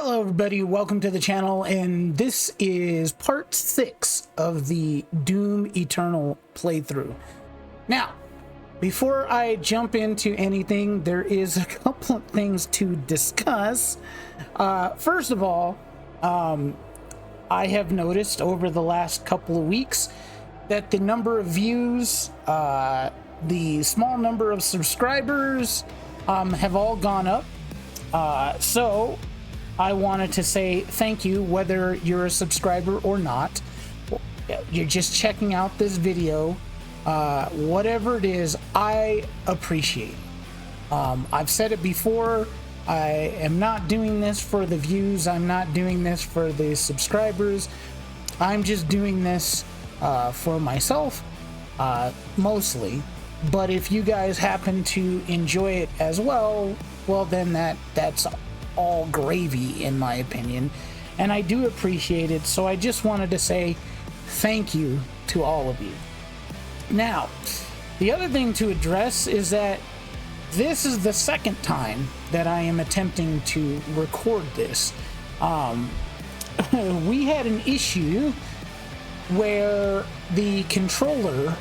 Hello everybody, welcome to the channel, and this is part 6 of the Doom Eternal playthrough. Now, before I jump into anything, there is a couple of things to discuss. First of all, I have noticed over the last couple of weeks that the number of views, the small number of subscribers have all gone up. So I wanted to say thank you, whether you're a subscriber or not. You're just checking out this video. Whatever it is, I appreciate it. I've said it before. I am not doing this for the views. I'm not doing this for the subscribers. I'm just doing this for myself, mostly. But if you guys happen to enjoy it as well, well, then that's all gravy, in my opinion, and I do appreciate it. So I just wanted to say thank you to all of you. Now, the other thing to address is that this is the second time that I am attempting to record this. We had an issue where the controller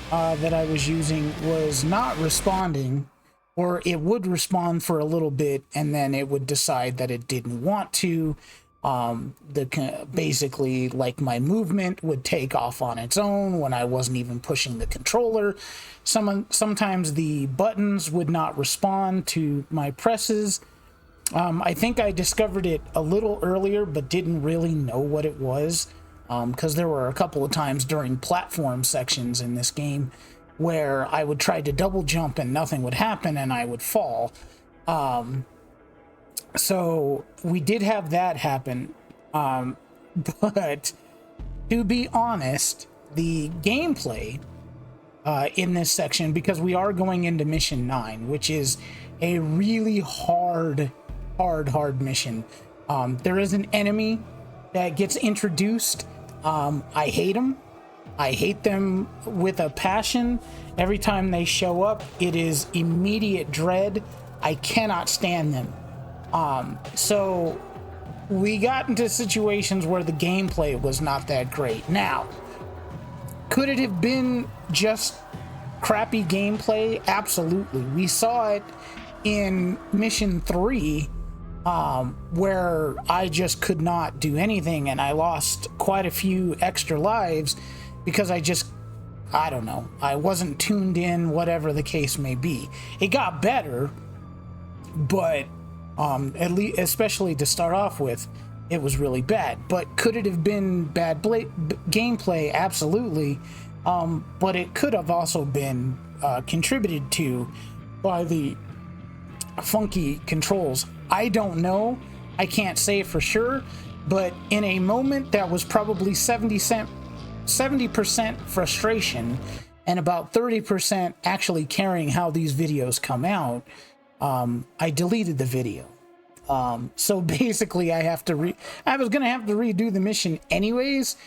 that I was using was not responding, or it would respond for a little bit and then it would decide that it didn't want to. Basically, like, my movement would take off on its own when I wasn't even pushing the controller. Sometimes the buttons would not respond to my presses. I think I discovered it a little earlier but didn't really know what it was, because there were a couple of times during platform sections in this game where I would try to double jump and nothing would happen and I would fall. So we did have that happen. But to be honest, the gameplay in this section, because we are going into mission 9, which is a really hard mission. There is an enemy that gets introduced. I hate him. I hate them with a passion. Every time they show up, it is immediate dread. I cannot stand them. So we got into situations where the gameplay was not that great. Now, could it have been just crappy gameplay? Absolutely. We saw it in mission 3, where I just could not do anything and I lost quite a few extra lives because I don't know, I wasn't tuned in, whatever the case may be. It got better, but at least, especially to start off with, it was really bad. But could it have been bad gameplay? Absolutely. But it could have also been contributed to by the funky controls. I don't know. I can't say for sure. But in a moment that was probably 70% frustration and about 30% actually caring how these videos come out, I deleted the video. So basically I was gonna have to redo the mission anyways,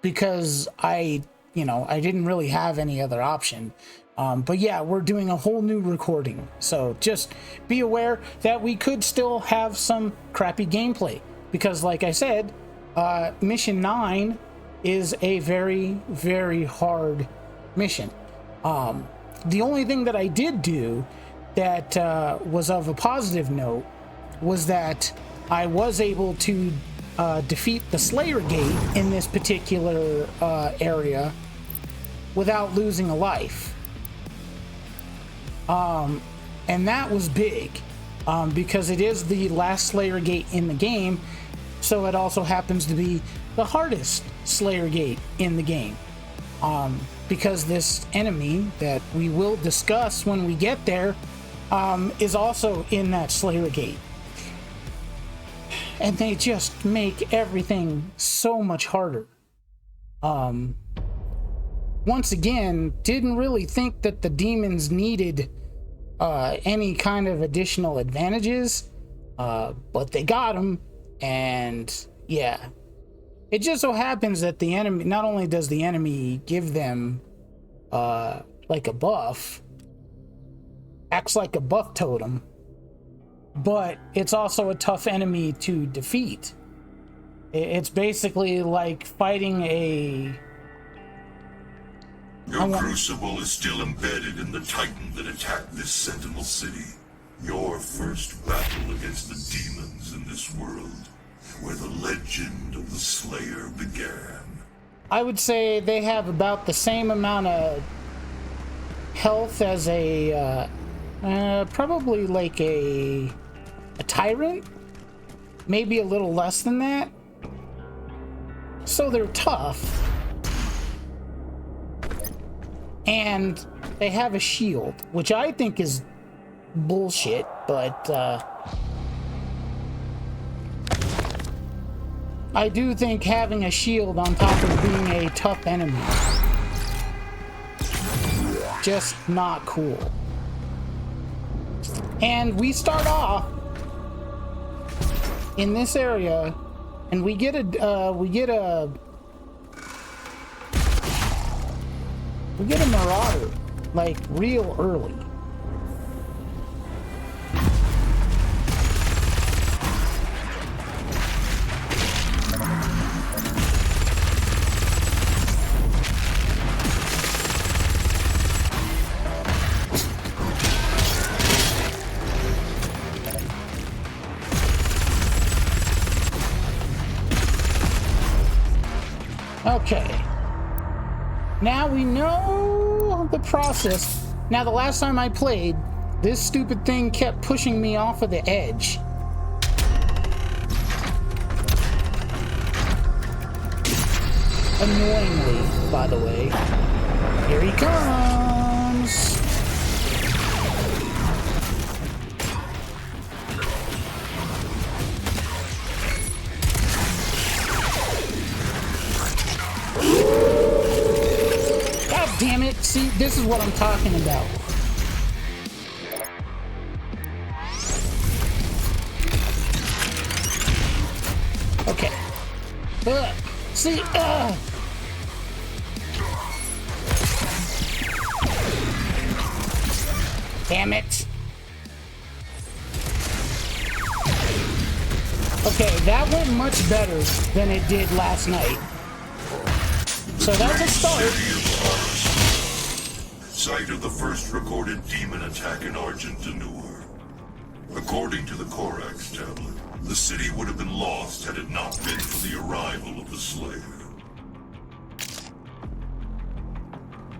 because I didn't really have any other option. But yeah, we're doing a whole new recording, so just be aware that we could still have some crappy gameplay, because like I said, mission 9 is a very, very hard mission. The only thing that I did do that was of a positive note was that I was able to defeat the Slayer Gate in this particular area without losing a life. And that was big, because it is the last Slayer Gate in the game, so it also happens to be the hardest Slayer Gate in the game, because this enemy that we will discuss when we get there is also in that Slayer Gate, and they just make everything so much harder. Once again, didn't really think that the demons needed any kind of additional advantages, but they got them. And yeah, it just so happens that the enemy, not only does the enemy give them like a buff, acts like a buff totem, but it's also a tough enemy to defeat. It's basically like fighting a... Your crucible is still embedded in the Titan that attacked this Sentinel City. Your first battle against the demons in this world, where the legend of the Slayer began. I would say they have about the same amount of health as a, probably like a tyrant, maybe a little less than that. So they're tough, and they have a shield, which I think is bullshit, but I do think having a shield on top of being a tough enemy, just not cool. And we start off in this area, and we get a marauder, like, real early. Okay. Now we know the process. Now, the last time I played, this stupid thing kept pushing me off of the edge. Annoyingly, by the way. Here he comes! Damn it, see, this is what I'm talking about. Okay. See, damn it. Okay, that went much better than it did last night. So that's a start. Site of the first recorded demon attack in Argentanur. According to the Corax tablet, the city would have been lost had it not been for the arrival of the Slayer.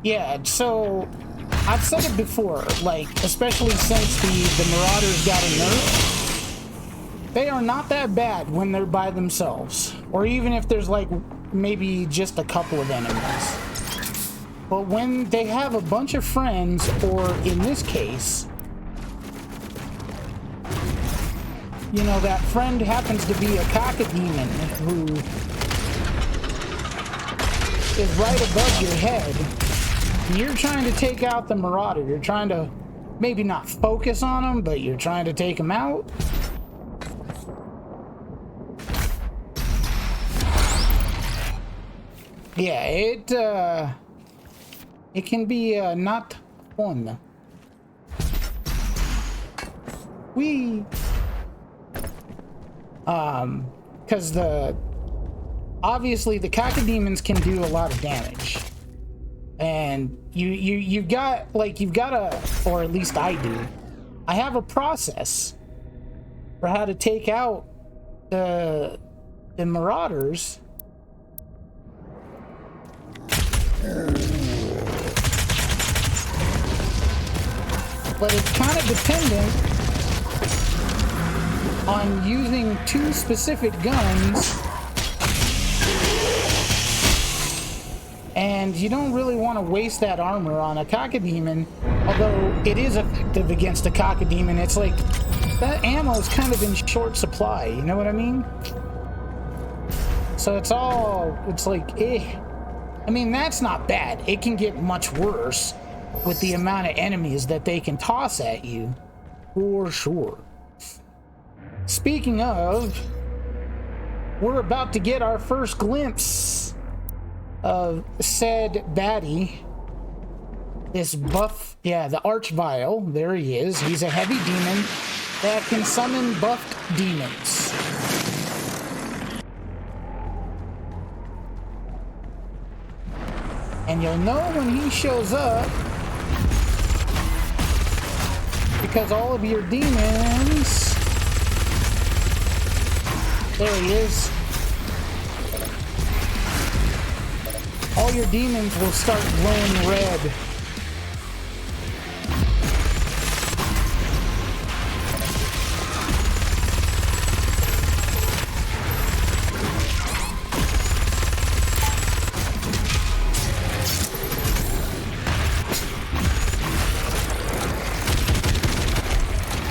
Yeah, so I've said it before, like, especially since the Marauders got a nerf, they are not that bad when they're by themselves, or even if there's like maybe just a couple of enemies. But when they have a bunch of friends, or in this case, you know, that friend happens to be a cacodemon who is right above your head, and you're trying to take out the Marauder. You're trying to maybe not focus on him, but you're trying to take him out. Yeah, it can be not fun. Because obviously the cacodemons can do a lot of damage, and you've got or at least I do. I have a process for how to take out the Marauders. But it's kind of dependent on using two specific guns, and you don't really want to waste that armor on a cacodemon, although it is effective against a cacodemon. It's like that ammo is kind of in short supply, you know what I mean? So it's like, eh. I mean, that's not bad. It can get much worse with the amount of enemies that they can toss at you, for sure. Speaking of, we're about to get our first glimpse of said baddie. This buff, yeah, the Archvile. There he is. He's a heavy demon. that can summon buffed demons. And you'll know when he shows up because all of your demons... There he is. All your demons will start glowing red.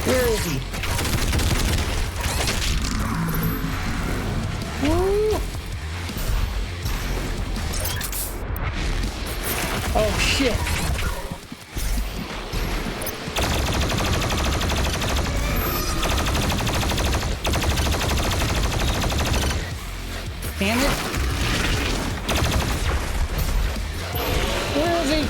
Where is he? Woo! Oh shit. Damn it. Where is he?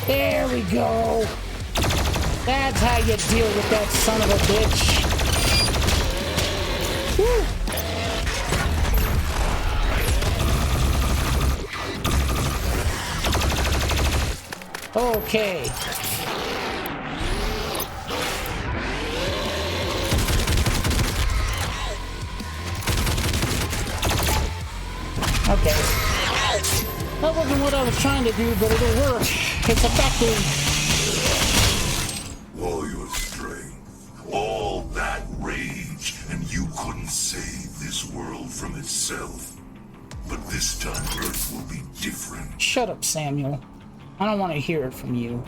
There we go. That's how you deal with that son of a bitch. Woo. Okay. Okay. That wasn't what I was trying to do, but it'll work. It's effective. All your strength, all that rage, and you couldn't save this world from itself. But this time Earth will be different. Shut up, Samuel. I don't want to hear it from you.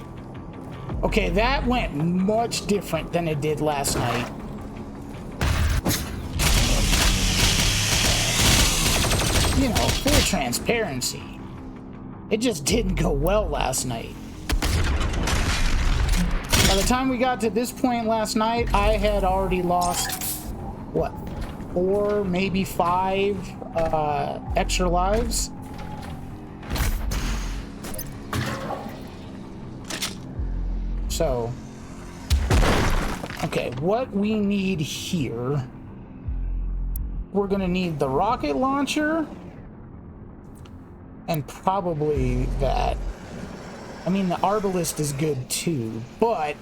Okay, that went much different than it did last night. You know, full transparency. It just didn't go well last night. By the time we got to this point last night, I had already lost, what, 4, maybe 5 extra lives. So, okay, what we need here, we're gonna need the rocket launcher and probably that. I mean, the arbalist is good too, but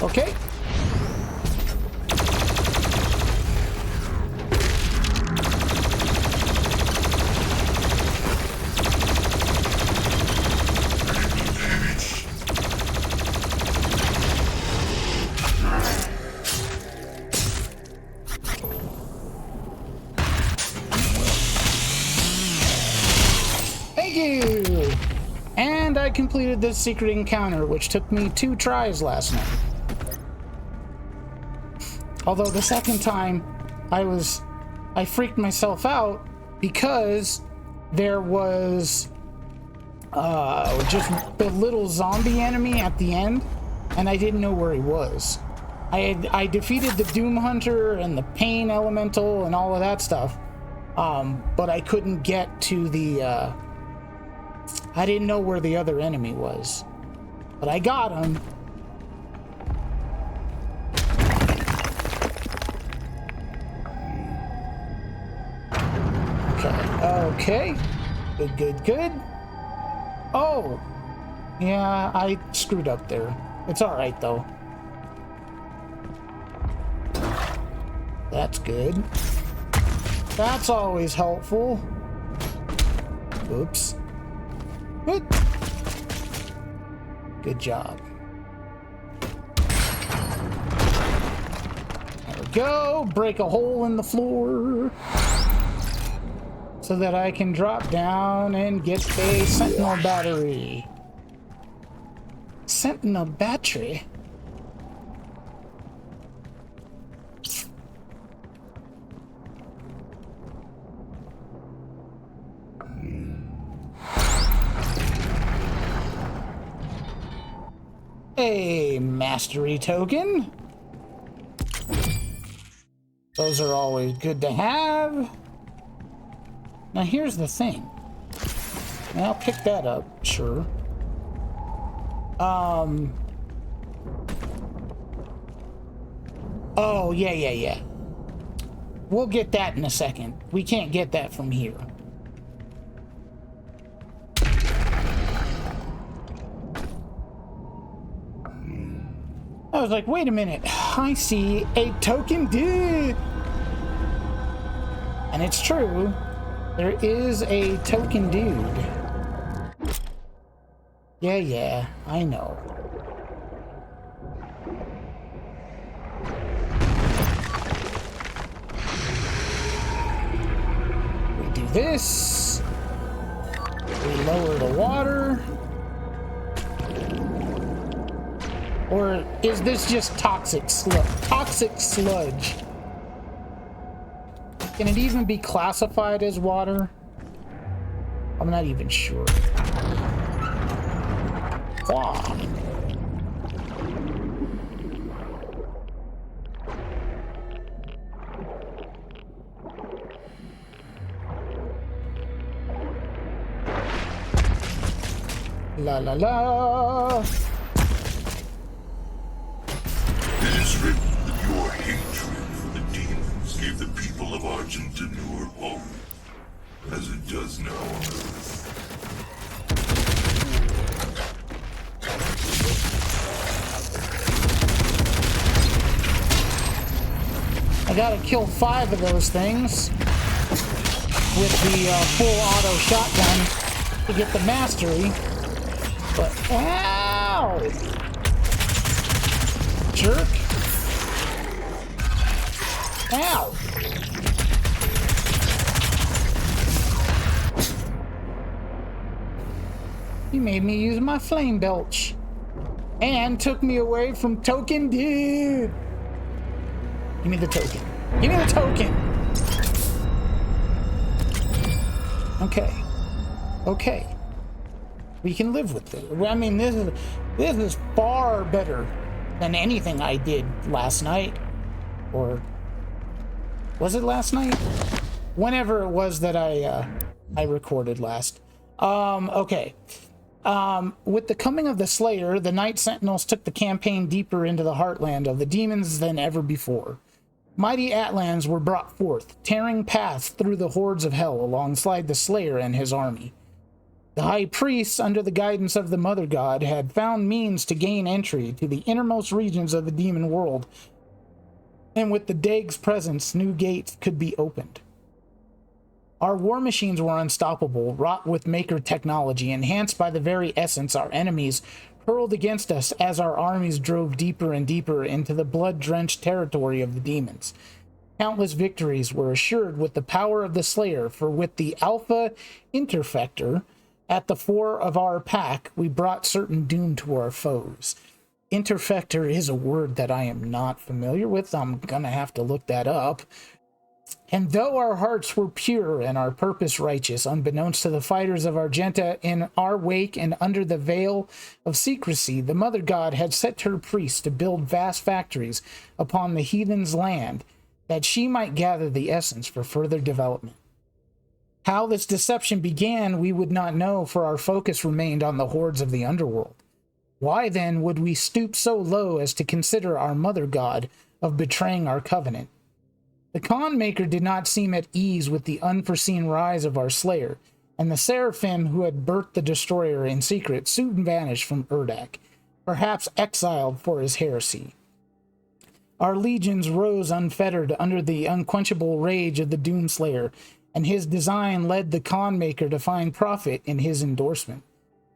okay. And I completed this secret encounter, which took me 2 tries last night. Although the second time, I freaked myself out because there was just the little zombie enemy at the end, and I didn't know where he was. I defeated the Doom Hunter and the Pain Elemental and all of that stuff, but I couldn't get to the... I didn't know where the other enemy was, but I got him. Okay. Good. Oh, yeah, I screwed up there. It's all right though. That's good. That's always helpful. Oops. Good job. There we go. Break a hole in the floor so that I can drop down and get a sentinel battery. Sentinel battery? A mastery token. Those are always good to have. Now here's the thing. And I'll pick that up, sure. Oh, yeah. We'll get that in a second. We can't get that from here. I was like, wait a minute. I see a token dude. And it's true. There is a token dude. Yeah, I know. We do this. We lower the water. Or is this just toxic sludge? Can it even be classified as water? I'm not even sure. Wow. La la la. It is written that your hatred for the demons gave the people of Argentinur hope, as it does now on Earth. I gotta kill 5 of those things with the full auto shotgun to get the mastery. But ow! Jerk! Ow! He made me use my flame belch and took me away from token dude. Give me the token. Give me the token. Okay. We can live with it. I mean, this is far better than anything I did last night. Or was it last night? Whenever it was that I recorded last. Okay. With the coming of the Slayer, the Night Sentinels took the campaign deeper into the heartland of the demons than ever before. Mighty Atlans were brought forth, tearing paths through the hordes of hell alongside the Slayer and his army. The High Priests, under the guidance of the Mother God, had found means to gain entry to the innermost regions of the demon world, and with the Dag's presence, new gates could be opened. Our war machines were unstoppable, wrought with Maker technology, enhanced by the very essence our enemies hurled against us as our armies drove deeper and deeper into the blood-drenched territory of the demons. Countless victories were assured with the power of the Slayer, for with the Alpha Interfector at the fore of our pack, we brought certain doom to our foes. Interfector is a word that I am not familiar with. I'm gonna have to look that up. And though our hearts were pure and our purpose righteous, unbeknownst to the fighters of Argenta, in our wake and under the veil of secrecy, the Mother God had set her priests to build vast factories upon the heathen's land, that she might gather the essence for further development. How this deception began, we would not know, for our focus remained on the hordes of the underworld. Why then would we stoop so low as to consider our Mother God of betraying our covenant? The Khan Maker did not seem at ease with the unforeseen rise of our Slayer, and the Seraphim who had birthed the Destroyer in secret soon vanished from Urdak, perhaps exiled for his heresy. Our legions rose unfettered under the unquenchable rage of the Doomslayer, and his design led the Khan Maker to find profit in his endorsement.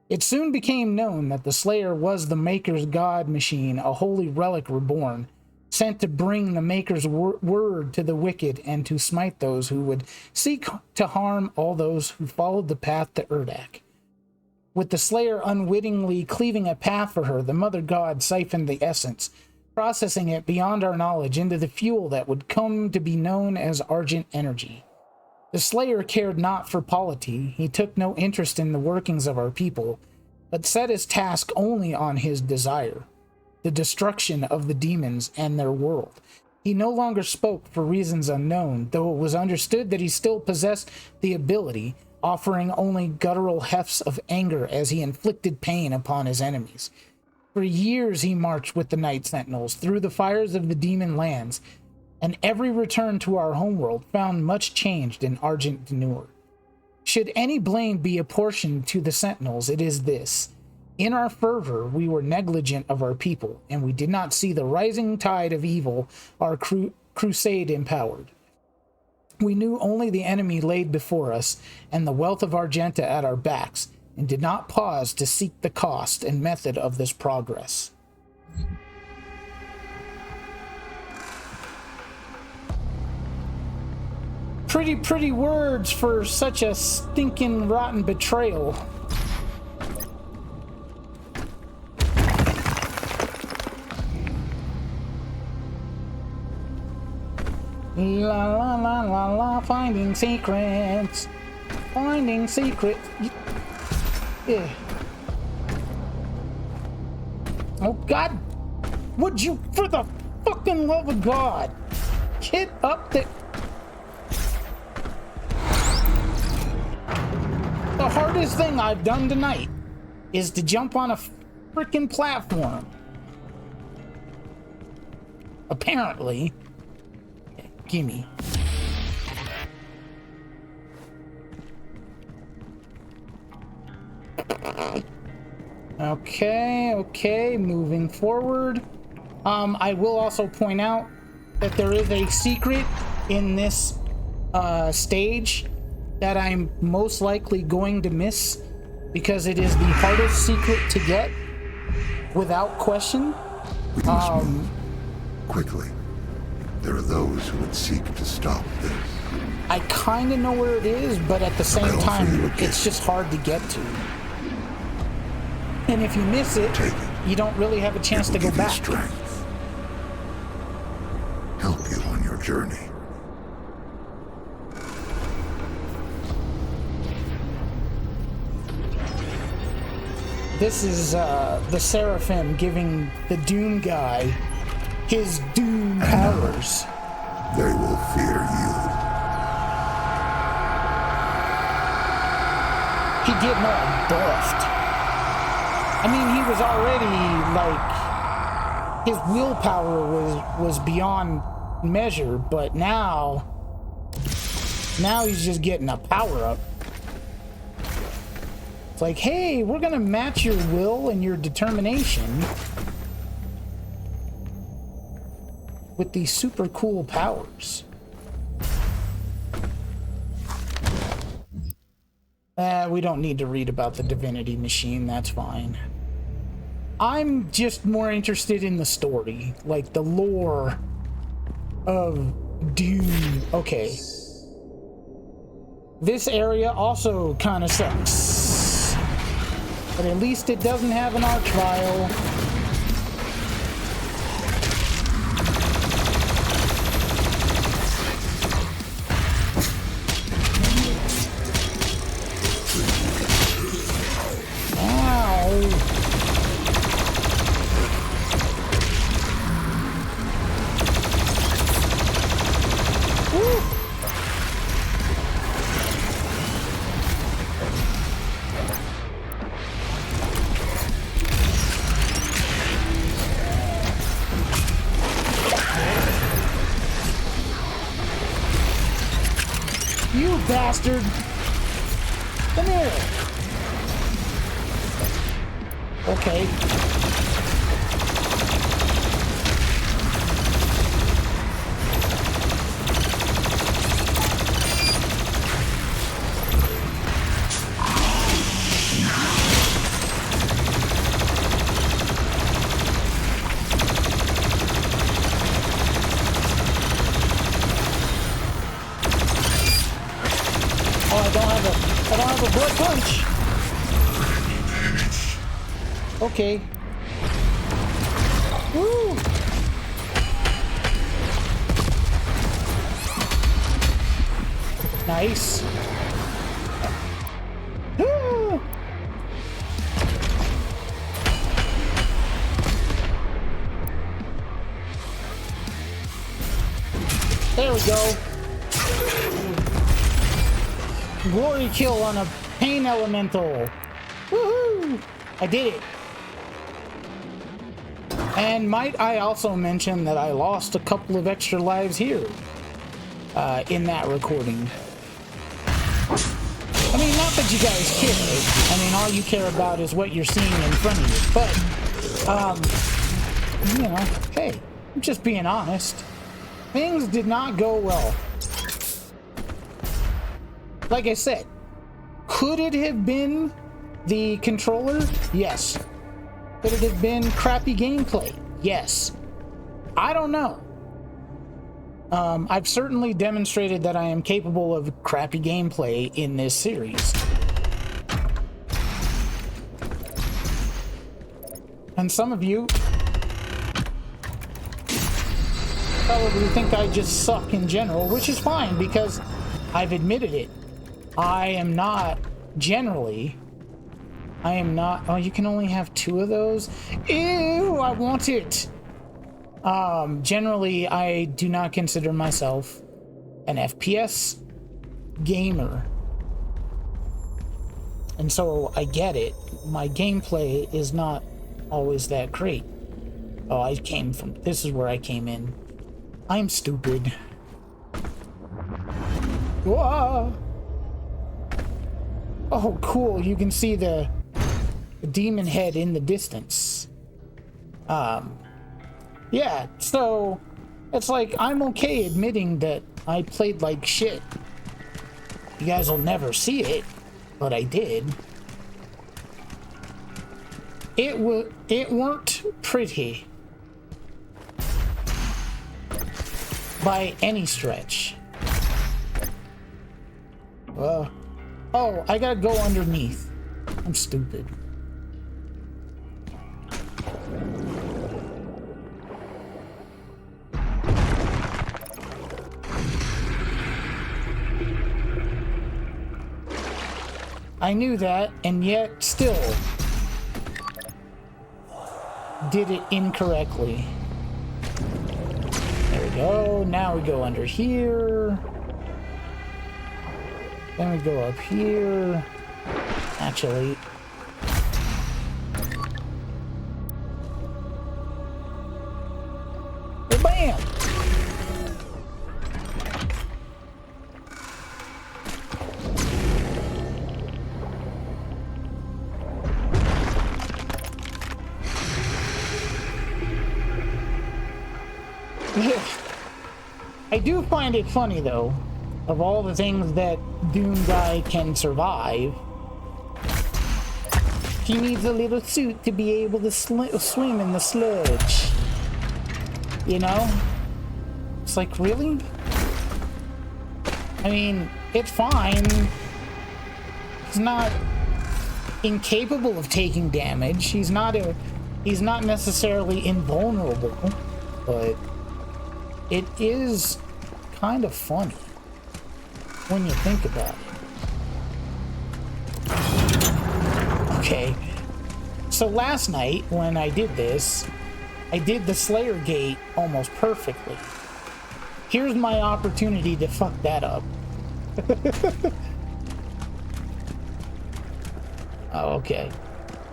It soon became known that the Slayer was the Maker's god machine, a holy relic reborn, sent to bring the Maker's word to the wicked and to smite those who would seek to harm all those who followed the path to Urdak. With the Slayer unwittingly cleaving a path for her, the Mother God siphoned the essence, processing it beyond our knowledge into the fuel that would come to be known as Argent Energy. The Slayer cared not for polity. He took no interest in the workings of our people, but set his task only on his desire. the destruction of the demons and their world. He no longer spoke for reasons unknown, though it was understood that he still possessed the ability, offering only guttural hefts of anger as he inflicted pain upon his enemies. For years he marched with the Night Sentinels through the fires of the demon lands, and every return to our homeworld found much changed in Argent Denur. Should any blame be apportioned to the Sentinels, it is this. In our fervor, we were negligent of our people, and we did not see the rising tide of evil our crusade empowered. We knew only the enemy laid before us and the wealth of Argenta at our backs, and did not pause to seek the cost and method of this progress. Pretty words for such a stinking rotten betrayal. La la la la la, finding secrets. Finding secrets. Yeah. Oh God! Would you, for the fucking love of God, get up there? The hardest thing I've done tonight is to jump on a freaking platform. Apparently. Gimme. Okay, moving forward. I will also point out that there is a secret in this stage that I'm most likely going to miss because it is the hardest secret to get without question. We must move quickly. There are those who would seek to stop this. I kind of know where it is, but at the same time, it's just hard to get to. And if you miss it, you don't really have a chance to go back. Strength. Help you on your journey. This is the Seraphim giving the Doom guy his Doom powers. They will fear you. He getting all buffed. I mean, he was already, like, his willpower was beyond measure, but now he's just getting a power-up. It's like, hey, we're gonna match your will and your determination with these super cool powers. We don't need to read about the divinity machine, that's fine. I'm just more interested in the story, like the lore of Doom. Okay. This area also kind of sucks. But at least it doesn't have an archvile. You bastard! Come here! Okay. I don't have a blood punch. Okay. Woo! Nice. Woo! There we go. Glory kill on a pain elemental. Woohoo! I did it. And might I also mention that I lost a couple of extra lives here in that recording. I mean, not that you guys care. I mean, all you care about is what you're seeing in front of you. But, you know, hey, I'm just being honest. Things did not go well. Like I said, could it have been the controller? Yes. Could it have been crappy gameplay? Yes. I don't know. I've certainly demonstrated that I am capable of crappy gameplay in this series. And some of you probably think I just suck in general, which is fine because I've admitted it. I am not generally. I am not. Oh, you can only have 2 of those? Ew, I want it. Generally, I do not consider myself an FPS gamer. And so I get it. My gameplay is not always that great. Oh, this is where I came in. I'm stupid. Whoa! Oh, cool. You can see the demon head in the distance. Yeah, so it's like I'm okay admitting that I played like shit. You guys will never see it, but I did. It weren't pretty by any stretch. Oh, I gotta go underneath. I'm stupid. I knew that, and yet still did it incorrectly. There we go. Now we go under here. Then we go up here. Actually, bam! I do find it funny, though, of all the things that Doom Guy can survive, he needs a little suit to be able to swim in the sludge. You know? It's like, really? I mean, it's fine. He's not incapable of taking damage. He's not necessarily invulnerable, but it is kind of funny when you think about it. Okay, so last night when I did this, I did the Slayer Gate almost perfectly. Here's my opportunity to fuck that up. Oh, okay.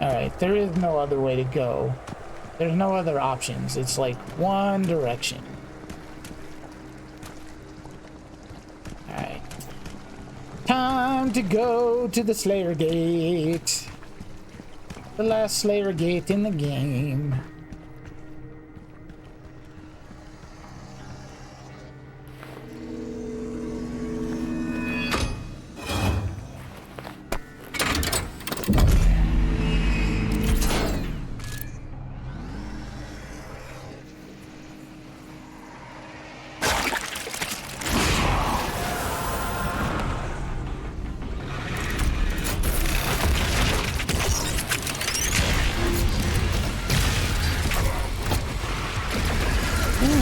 Alright, there is no other way to go. There's no other options. It's like one direction. Alright. Time to go to the Slayer Gate. The last Slayer Gate in the game.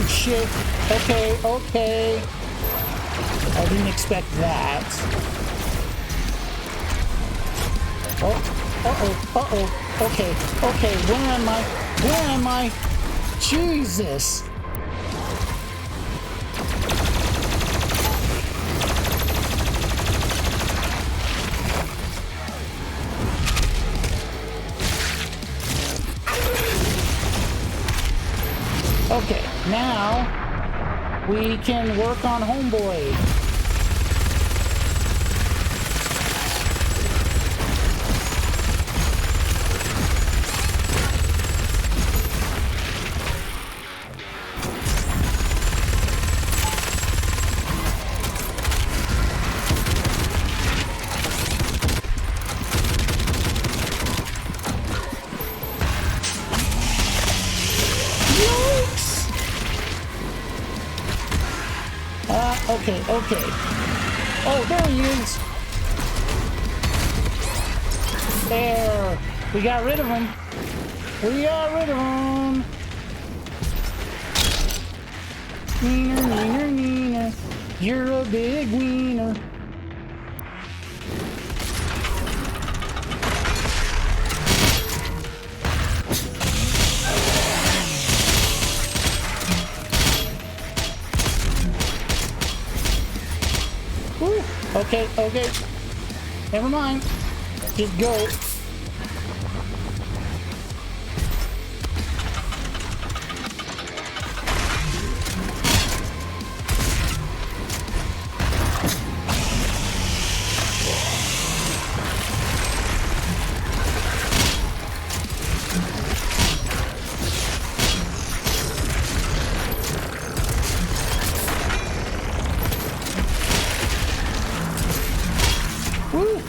Shit. Okay, okay. I didn't expect that. Uh-oh. Okay, okay. Where am I? Where am I? Jesus. Okay, now we can work on Homeboy. Okay, okay. Oh, there he is. There. We got rid of him. We got rid of him. Neener, neener, neener. You're a big wiener. Okay, okay. Never mind. Just go. Woo!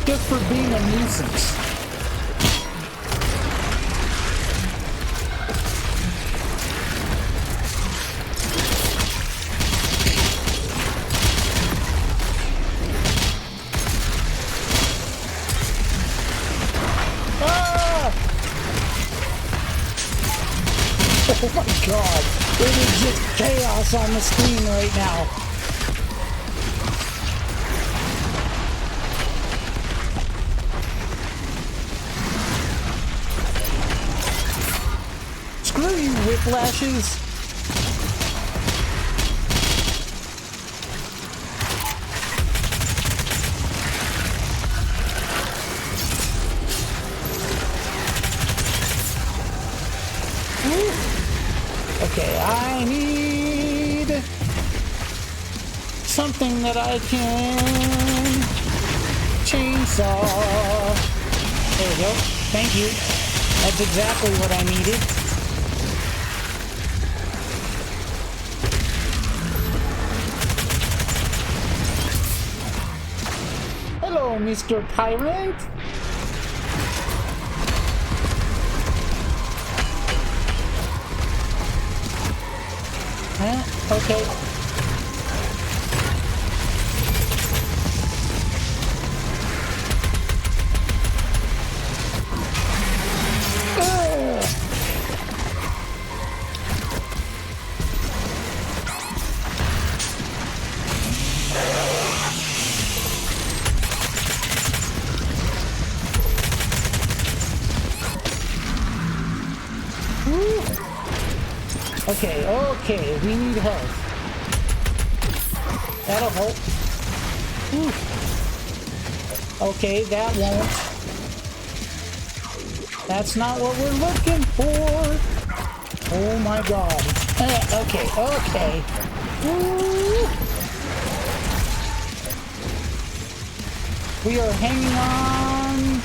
Just for being a nuisance. Ah! Oh my god, it is just chaos on the screen right now. Screw you, whiplashes. Okay, I need something that I can chainsaw. There we go. Thank you. That's exactly what I needed. Hello, Mr. Tyrant. Okay. Okay, okay, we need help. That'll help. Whew. Okay, that won't. That's not what we're looking for. Oh my god. Okay, okay. Woo. We are hanging on.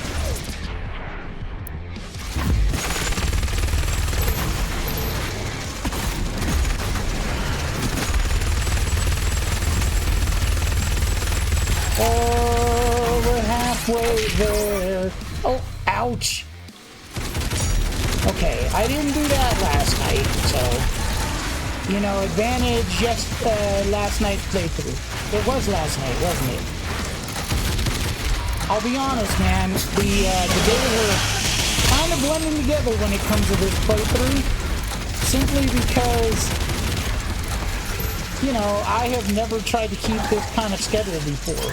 Oh, we're halfway there. Oh, ouch. Okay, I didn't do that last night, so, you know, advantage just last night's playthrough. It was last night, wasn't it? I'll be honest, man, the days are kind of blending together when it comes to this playthrough, simply because, you know, I have never tried to keep this kind of schedule before,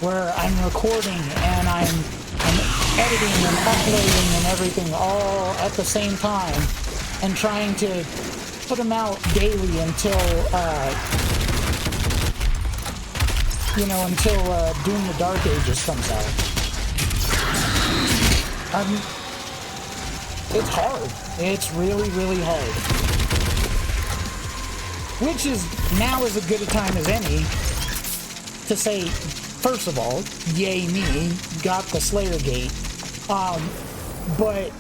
where I'm recording and I'm editing and uploading and everything all at the same time, and trying to put them out daily until you know, until Doom the Dark Ages comes out. It's hard. It's really, really hard. Which is, now is as good a time as any to say, first of all, yay me, got the Slayer Gate. But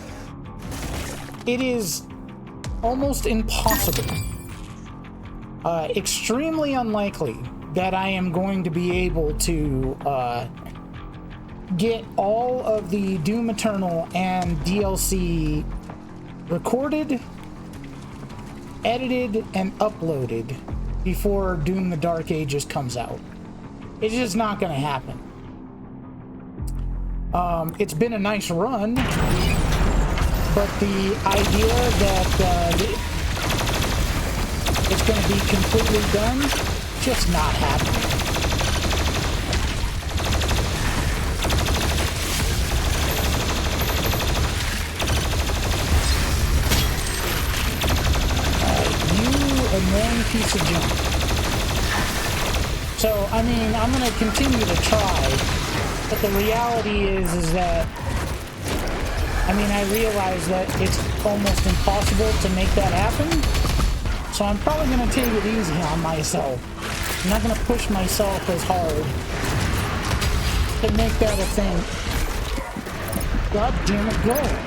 it is almost impossible, extremely unlikely that I am going to be able to get all of the Doom Eternal and DLC recorded, edited, and uploaded before Doom the Dark Ages comes out. It's just not going to happen. It's been a nice run, but the idea that it's going to be completely done, just not happening. Annoying piece of junk. So, I mean, I'm going to continue to try, but the reality is that, I mean, I realize that it's almost impossible to make that happen, so I'm probably going to take it easy on myself. I'm not going to push myself as hard to make that a thing. God damn it, go!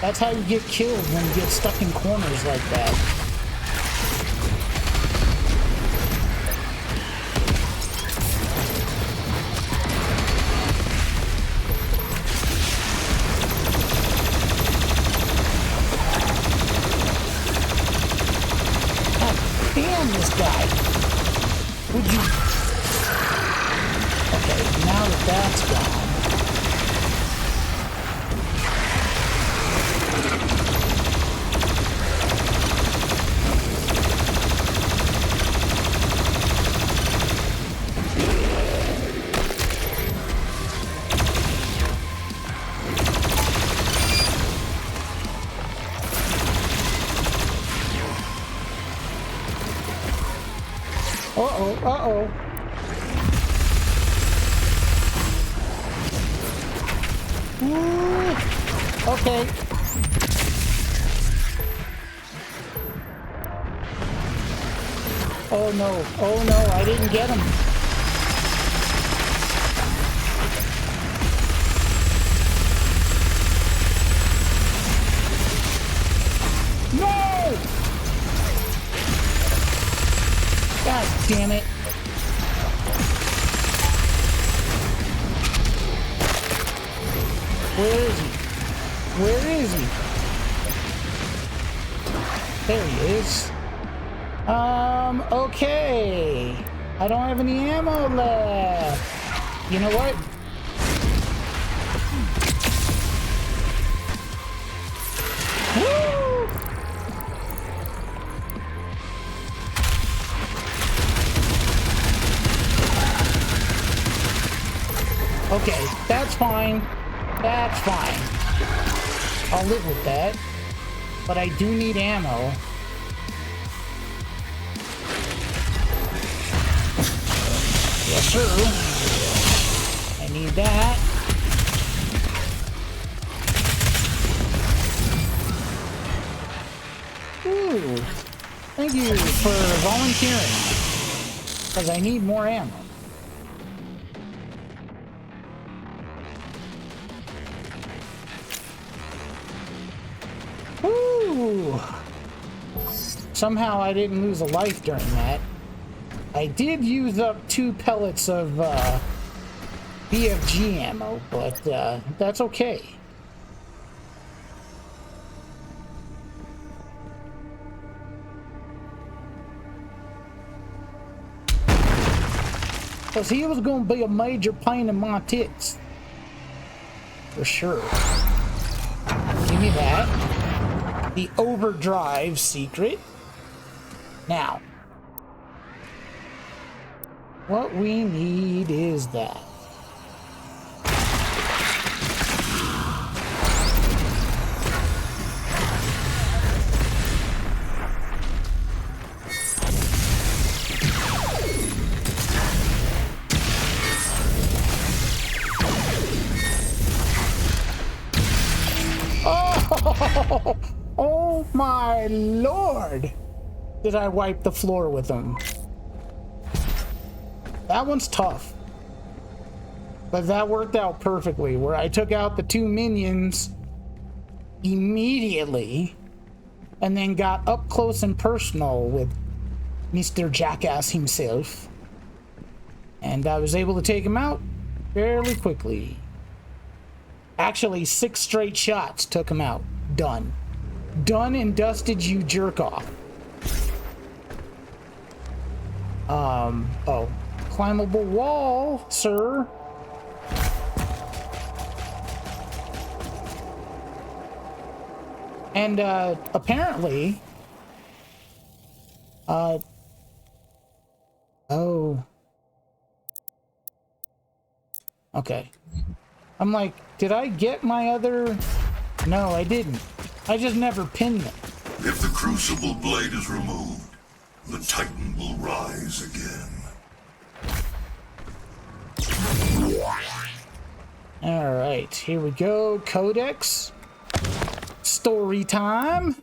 That's how you get killed, when you get stuck in corners like that. God damn this guy. Would you... Okay, now that that's gone. Uh-oh. Ooh. Okay. Oh no, I didn't get him. No! God damn it. Where is he? Where is he? There he is. Okay. I don't have any ammo left. You know what? Woo! Okay, that's fine. That's fine. I'll live with that. But I do need ammo. Yes, sir. I need that. Ooh. Thank you for volunteering. Because I need more ammo. Woo! Somehow I didn't lose a life during that. I did use up 2 pellets of BFG ammo, but that's okay. Because he was going to be a major pain in my tits. For sure. Give me that. The overdrive secret. Now, what we need is that. Oh my lord! Did I wipe the floor with them? That one's tough. But that worked out perfectly, where I took out the 2 minions immediately and then got up close and personal with Mr. Jackass himself. And I was able to take him out fairly quickly. Actually, 6 straight shots took him out. Done. Done and dusted, you jerk off. Oh. Climbable wall, sir. And, apparently... Oh. Okay. I'm like, did I get my other... No, I didn't. I just never pinned them. If the crucible blade is removed, the Titan will rise again. Alright, here we go. Codex. Story time.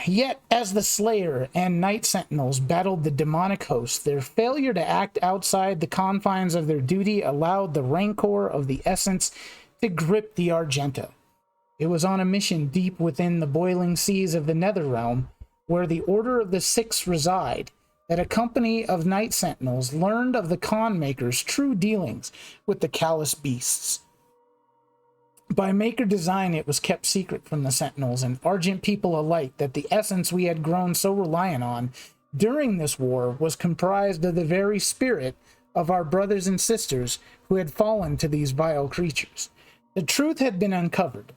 Yet, as the Slayer and Night Sentinels battled the demonic host, their failure to act outside the confines of their duty allowed the rancor of the Essence to grip the Argenta. It was on a mission deep within the boiling seas of the Netherrealm, where the Order of the Six reside, that a company of Night Sentinels learned of the Con Maker's true dealings with the callous beasts. By Maker design, it was kept secret from the Sentinels and Argent people alike that the essence we had grown so reliant on during this war was comprised of the very spirit of our brothers and sisters who had fallen to these vile creatures. The truth had been uncovered,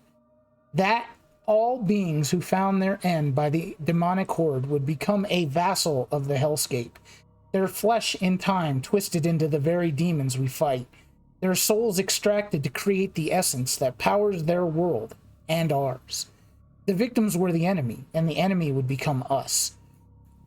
that all beings who found their end by the demonic horde would become a vassal of the hellscape, their flesh in time twisted into the very demons we fight, their souls extracted to create the essence that powers their world and ours. The victims were the enemy, and the enemy would become us.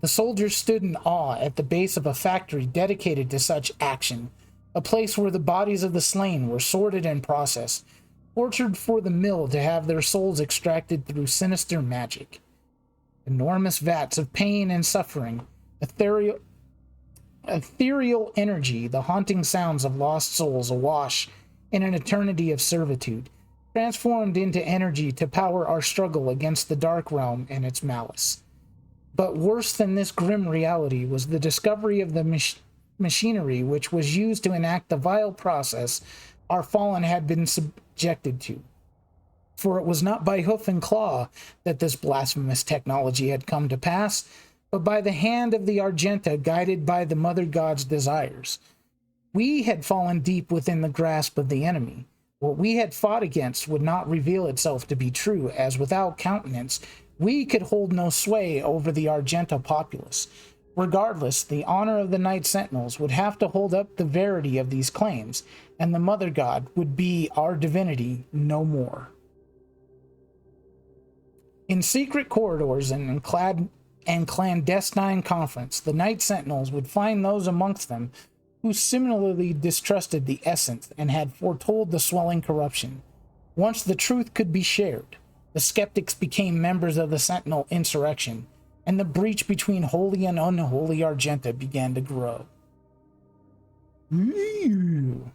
The soldiers stood in awe at the base of a factory dedicated to such action, a place where the bodies of the slain were sorted and processed, tortured for the mill to have their souls extracted through sinister magic. Enormous vats of pain and suffering, ethereal energy, the haunting sounds of lost souls awash in an eternity of servitude, transformed into energy to power our struggle against the dark realm and its malice. But worse than this grim reality was the discovery of the machinery which was used to enact the vile process our fallen had been subjected to. For it was not by hoof and claw that this blasphemous technology had come to pass, but by the hand of the Argenta guided by the Mother God's desires. We had fallen deep within the grasp of the enemy. What we had fought against would not reveal itself to be true, as without countenance, we could hold no sway over the Argenta populace. Regardless, the honor of the Night Sentinels would have to hold up the verity of these claims, and the Mother God would be our divinity no more. In secret corridors and clandestine conference, the Night Sentinels would find those amongst them who similarly distrusted the essence and had foretold the swelling corruption. Once the truth could be shared, the skeptics became members of the Sentinel insurrection, and the breach between holy and unholy Argenta began to grow. Ooh.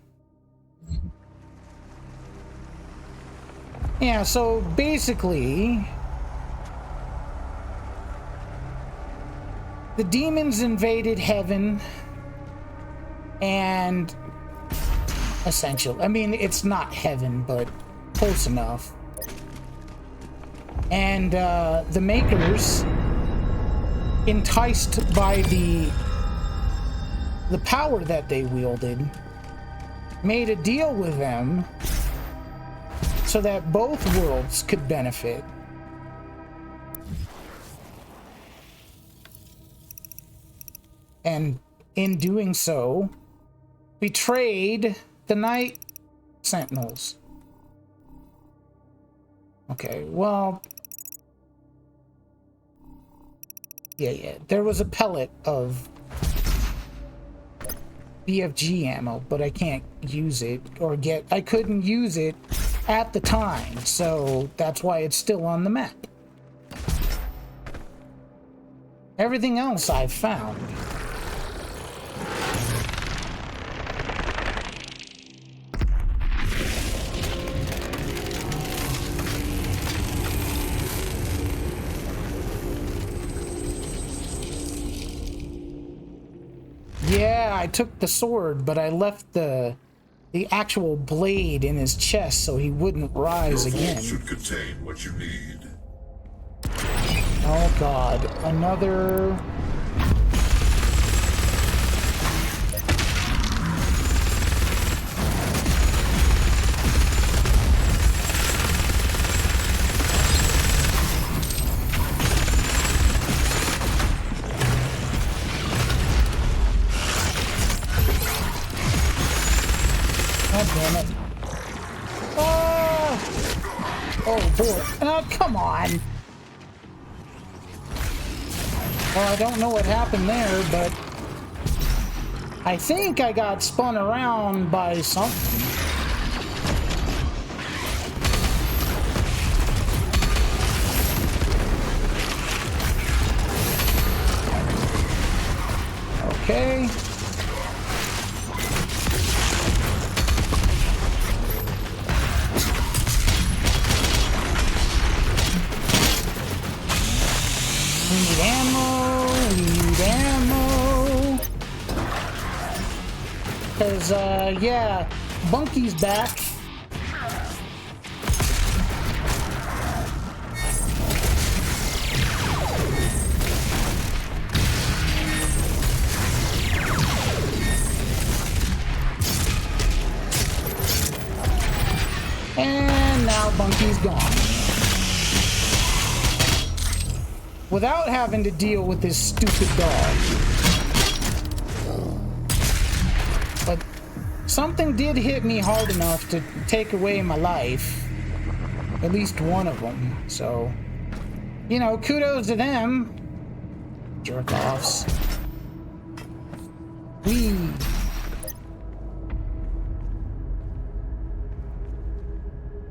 Yeah, so basically, the demons invaded heaven, and essentially, I mean, it's not heaven, but close enough. And the Makers, enticed by the power that they wielded, made a deal with them so that both worlds could benefit. And in doing so, betrayed the Night Sentinels. Okay, well, yeah, there was a pellet of BFG ammo, but I can't use it, or I couldn't use it at the time, so that's why it's still on the map. Everything else I've found. Yeah, I took the sword, but I left the actual blade in his chest so he wouldn't rise again. Your vault should contain what you need. Oh god, another... God damn it. Oh boy. Oh, come on. Well, I don't know what happened there, but I think I got spun around by something. Okay. We need ammo, we need ammo. Cause, yeah, Bunky's back. And now Bunky's gone. Without having to deal with this stupid dog. But something did hit me hard enough to take away my life. At least one of them. So, you know, kudos to them. Jerk-offs. Whee!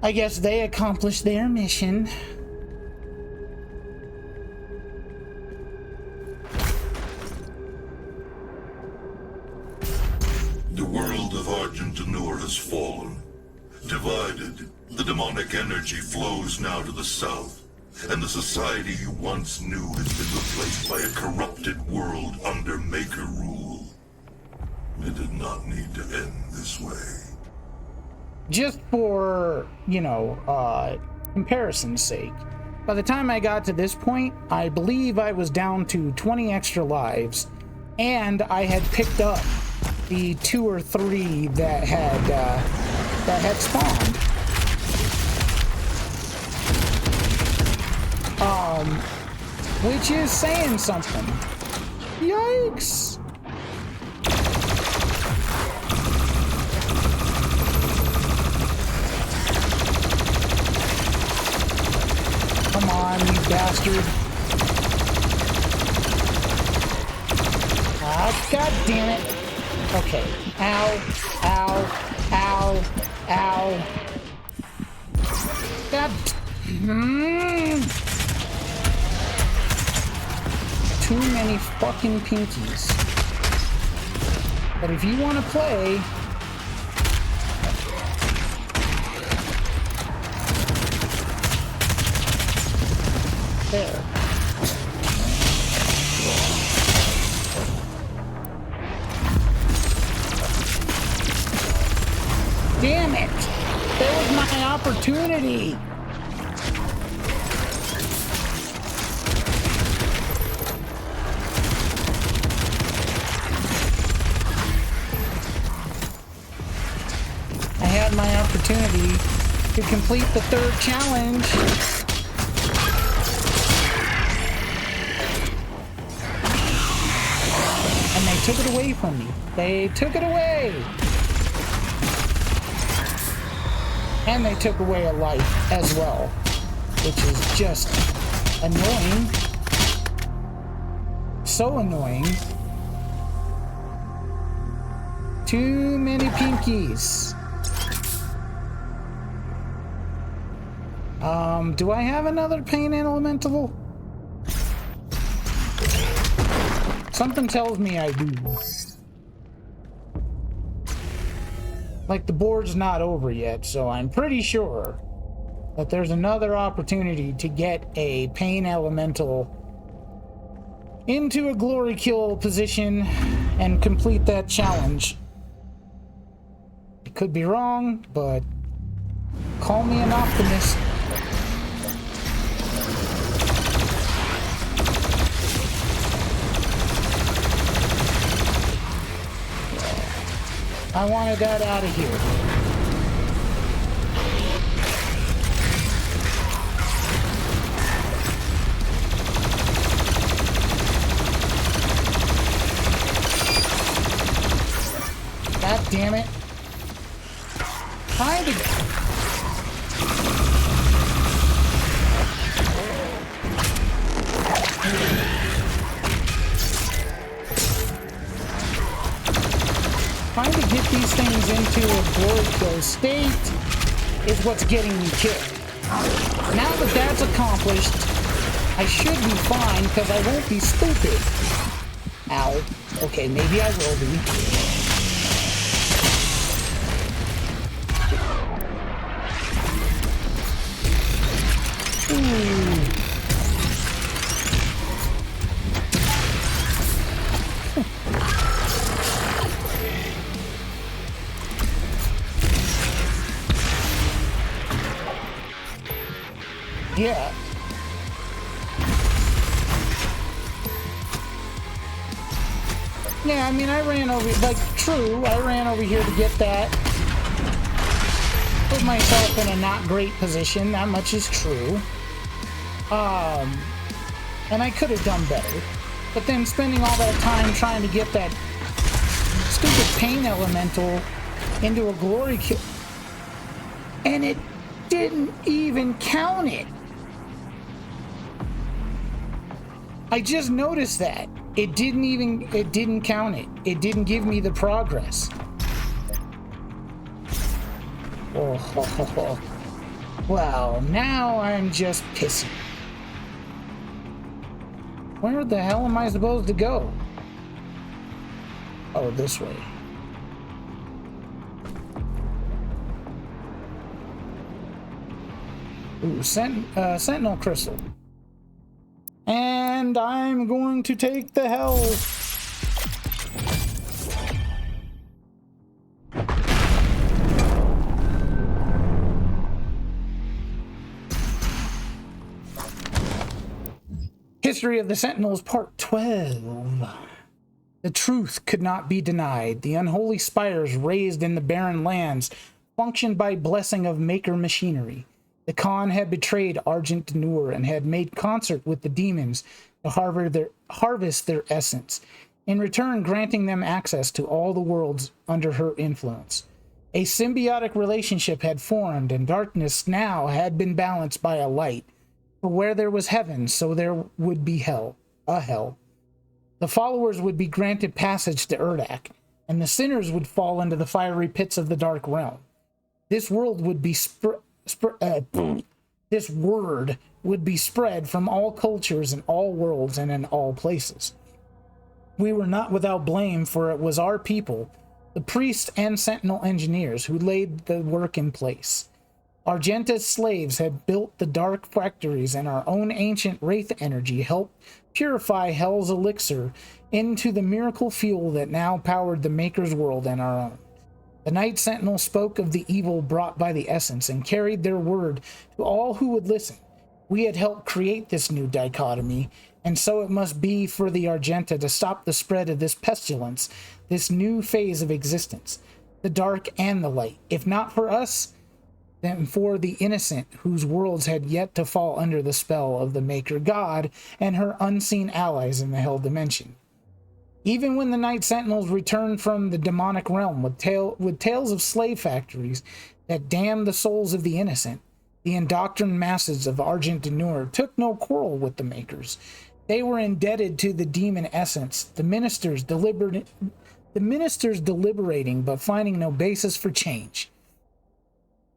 I guess they accomplished their mission. The world of Argentanur has fallen. Divided, the demonic energy flows now to the south, and the society you once knew has been replaced by a corrupted world under Maker rule. It did not need to end this way. Just for, you know, comparison's sake. By the time I got to this point, I believe I was down to 20 extra lives, and I had picked up the 2 or 3 that had spawned. Which is saying something. Yikes! Come on, you bastard. Ah, god damn it. Okay. Ow, ow, ow, ow. God. Too many fucking pinkies. But if you want to play... There. Damn it! That was my opportunity! I had my opportunity to complete the 3rd challenge. And they took it away from me. They took it away! And they took away a life as well, which is just annoying. So annoying. Too many pinkies. Do I have another pain elemental? Something tells me I do. Like, the board's not over yet, so I'm pretty sure that there's another opportunity to get a pain elemental into a glory kill position and complete that challenge. It could be wrong, but call me an optimist. I wanted that out of here. God damn it. Trying to... Trying to get these things into a glory kill state is what's getting me killed. Now that that's accomplished, I should be fine because I won't be stupid. Ow. Okay, maybe I will be. Ooh. Yeah. Yeah, I mean, I ran over, like, true, I ran over here to get that. Put myself in a not great position, that much is true. And I could have done better. But then spending all that time trying to get that stupid pain elemental into a glory kill. And it didn't even count it. I just noticed that. It didn't count it. It didn't give me the progress. Oh. Well, now I'm just pissy. Where the hell am I supposed to go? Oh, this way. Ooh, Sentinel Crystal. And I'm going to take the hell. History of the Sentinels, Part 12. The truth could not be denied. The unholy spires raised in the barren lands functioned by blessing of maker machinery. The Khan had betrayed Argent Denur and had made concert with the demons to harvest their essence, in return granting them access to all the worlds under her influence. A symbiotic relationship had formed, and darkness now had been balanced by a light. For where there was heaven, so there would be hell, a hell. The followers would be granted passage to Urdak, and the sinners would fall into the fiery pits of the dark realm. This world would be this word would be spread from all cultures and all worlds and in all places. We were not without blame, for it was our people, the priests and sentinel engineers, who laid the work in place. Argenta's slaves had built the dark factories, and our own ancient wraith energy helped purify Hell's elixir into the miracle fuel that now powered the Maker's world and our own. The Night Sentinel spoke of the evil brought by the essence and carried their word to all who would listen. We had helped create this new dichotomy, and so it must be for the Argenta to stop the spread of this pestilence, this new phase of existence, the dark and the light. If not for us, then for the innocent, whose worlds had yet to fall under the spell of the Maker God and her unseen allies in the Hell dimension. Even when the Night Sentinels returned from the demonic realm with tales of slave factories that damned the souls of the innocent, the indoctrined masses of Argent Denur took no quarrel with the Makers. They were indebted to the demon essence, the ministers deliberating but finding no basis for change.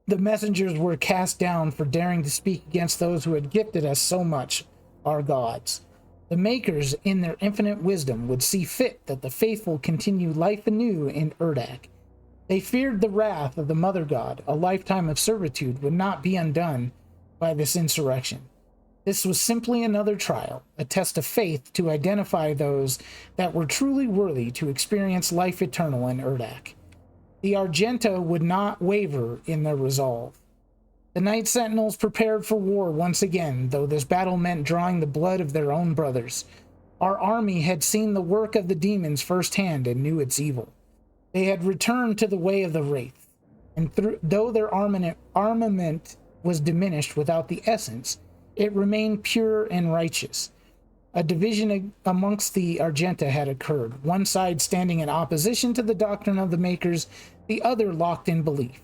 The messengers were cast down for daring to speak against those who had gifted us so much, our gods. The Makers, in their infinite wisdom, would see fit that the faithful continue life anew in Urdak. They feared the wrath of the Mother God. A lifetime of servitude would not be undone by this insurrection. This was simply another trial, a test of faith to identify those that were truly worthy to experience life eternal in Urdak. The Argenta would not waver in their resolve. The Night Sentinels prepared for war once again, though this battle meant drawing the blood of their own brothers. Our army had seen the work of the demons firsthand and knew its evil. They had returned to the way of the Wraith, and though their armament was diminished without the essence, it remained pure and righteous. A division amongst the Argenta had occurred, one side standing in opposition to the doctrine of the Makers, the other locked in belief.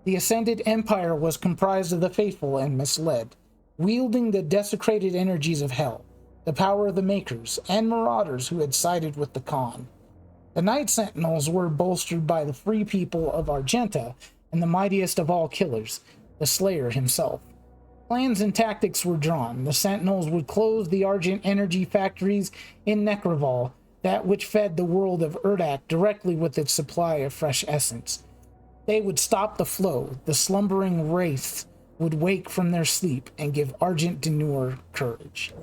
The Ascended Empire was comprised of the faithful and misled, wielding the desecrated energies of hell, the power of the Makers, and marauders who had sided with the Khan. The Night Sentinels were bolstered by the free people of Argenta and the mightiest of all killers, the Slayer himself. Plans and tactics were drawn. The Sentinels would close the Argent energy factories in Nekravol, that which fed the world of Urdak directly with its supply of fresh essence. They would stop the flow. The slumbering wraiths would wake from their sleep and give Argent Denur courage.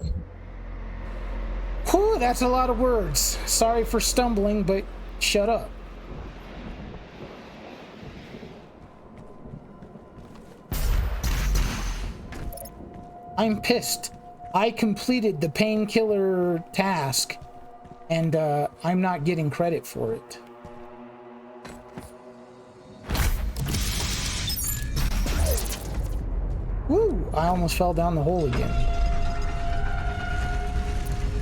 Whew, that's a lot of words. Sorry for stumbling, but shut up. I'm pissed. I completed the painkiller task, and I'm not getting credit for it. Woo! I almost fell down the hole again.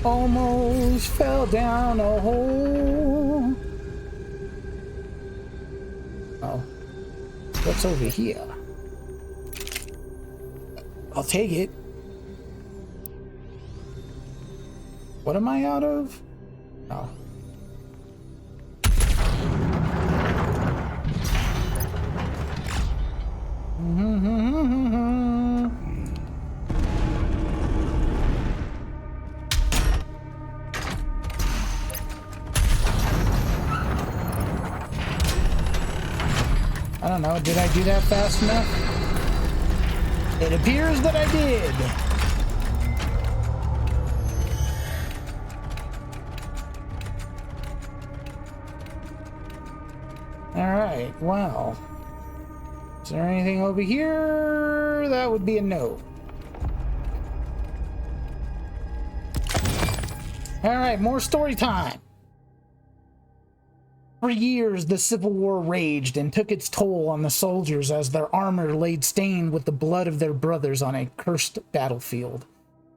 Almost fell down a hole. Oh. What's over here? I'll take it. What am I out of? Oh. I don't know, did I do that fast enough? It appears that I did. Alright, well. Is there anything over here? That would be a no. Alright, more story time. For years, the Civil War raged and took its toll on the soldiers as their armor laid stained with the blood of their brothers on a cursed battlefield.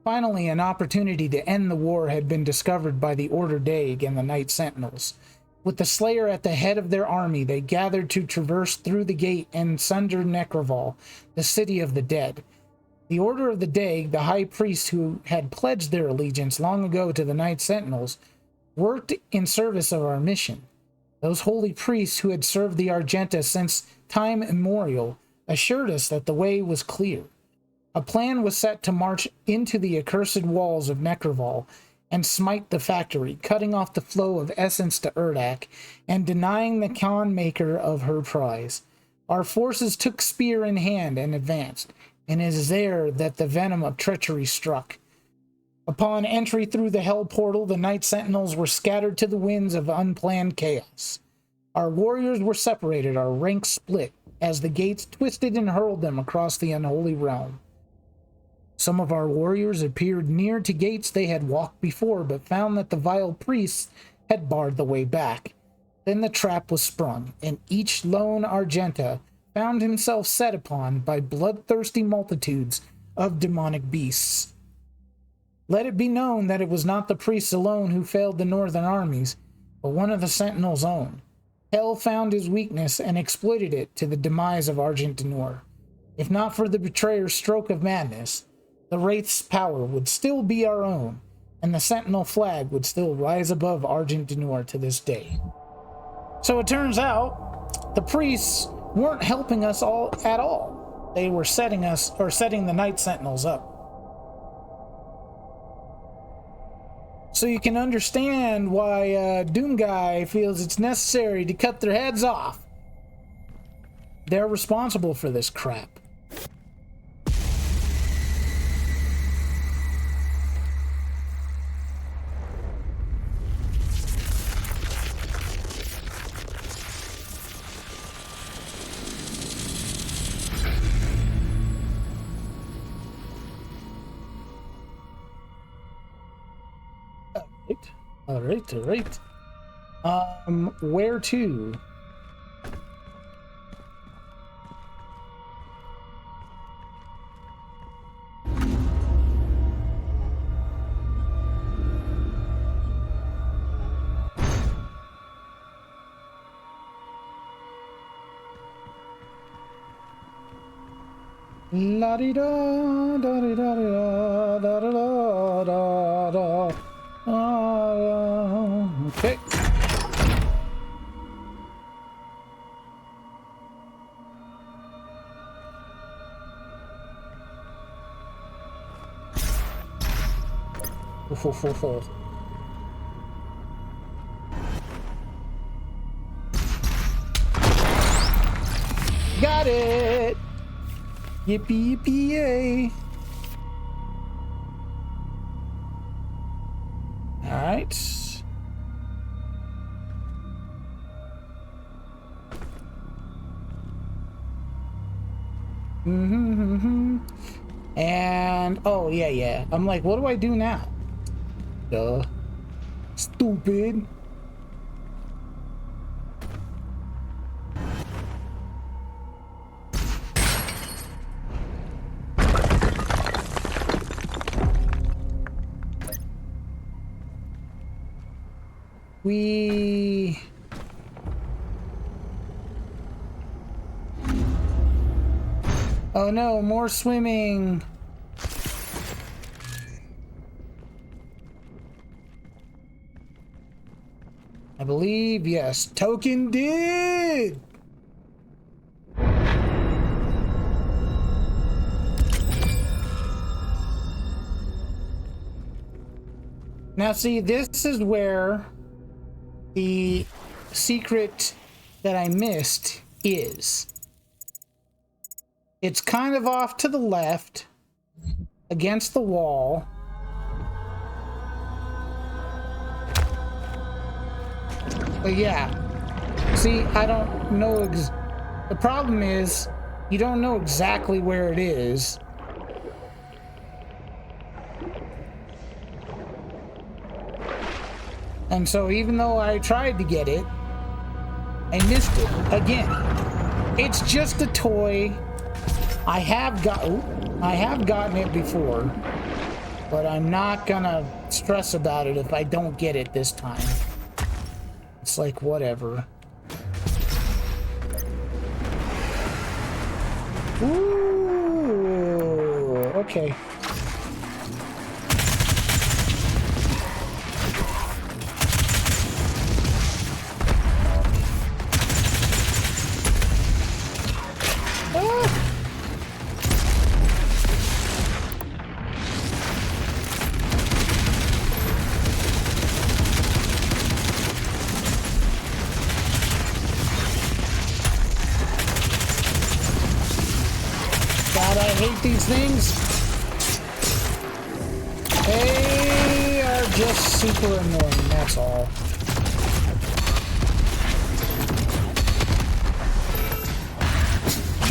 Finally, an opportunity to end the war had been discovered by the Order Daig and the Night Sentinels. With the Slayer at the head of their army, they gathered to traverse through the gate and sunder Nekravol, the city of the dead. The Order of the Daig, the high priest who had pledged their allegiance long ago to the Night Sentinels, worked in service of our mission. Those holy priests who had served the Argenta since time immemorial assured us that the way was clear. A plan was set to march into the accursed walls of Nekravol and smite the factory, cutting off the flow of essence to Urdak and denying the Khan maker of her prize. Our forces took spear in hand and advanced, and it is there that the venom of treachery struck. Upon entry through the Hell Portal, the Night Sentinels were scattered to the winds of unplanned chaos. Our warriors were separated, our ranks split, as the gates twisted and hurled them across the unholy realm. Some of our warriors appeared near to gates they had walked before, but found that the vile priests had barred the way back. Then the trap was sprung, and each lone Argenta found himself set upon by bloodthirsty multitudes of demonic beasts. Let it be known that it was not the priests alone who failed the northern armies, but one of the Sentinels' own. Hell found his weakness and exploited it to the demise of Argent Denur. If not for the betrayer's stroke of madness, the Wraith's power would still be our own, and the Sentinel flag would still rise above Argent Denur to this day. So it turns out, the priests weren't helping us all at all. They were setting the Night Sentinels up. So you can understand why Doom Guy feels it's necessary to cut their heads off. They're responsible for this crap. All right. Where to? La di da da di da di da da da da da. Okay. Got it. Yippee yippee yay. All right. And oh yeah. I'm like, what do I do now? Duh. Stupid. Oh no, more swimming. I believe, yes, Token did. Now see, this is where the secret that I missed is. It's kind of off to the left against the wall. But yeah, see, I don't know. The problem is you don't know exactly where it is. And so even though I tried to get it, I missed it again. It's just a toy. I have gotten it before, but I'm not gonna stress about it if I don't get it this time. It's like, whatever. Ooh, okay. These things, they are just super annoying, that's all.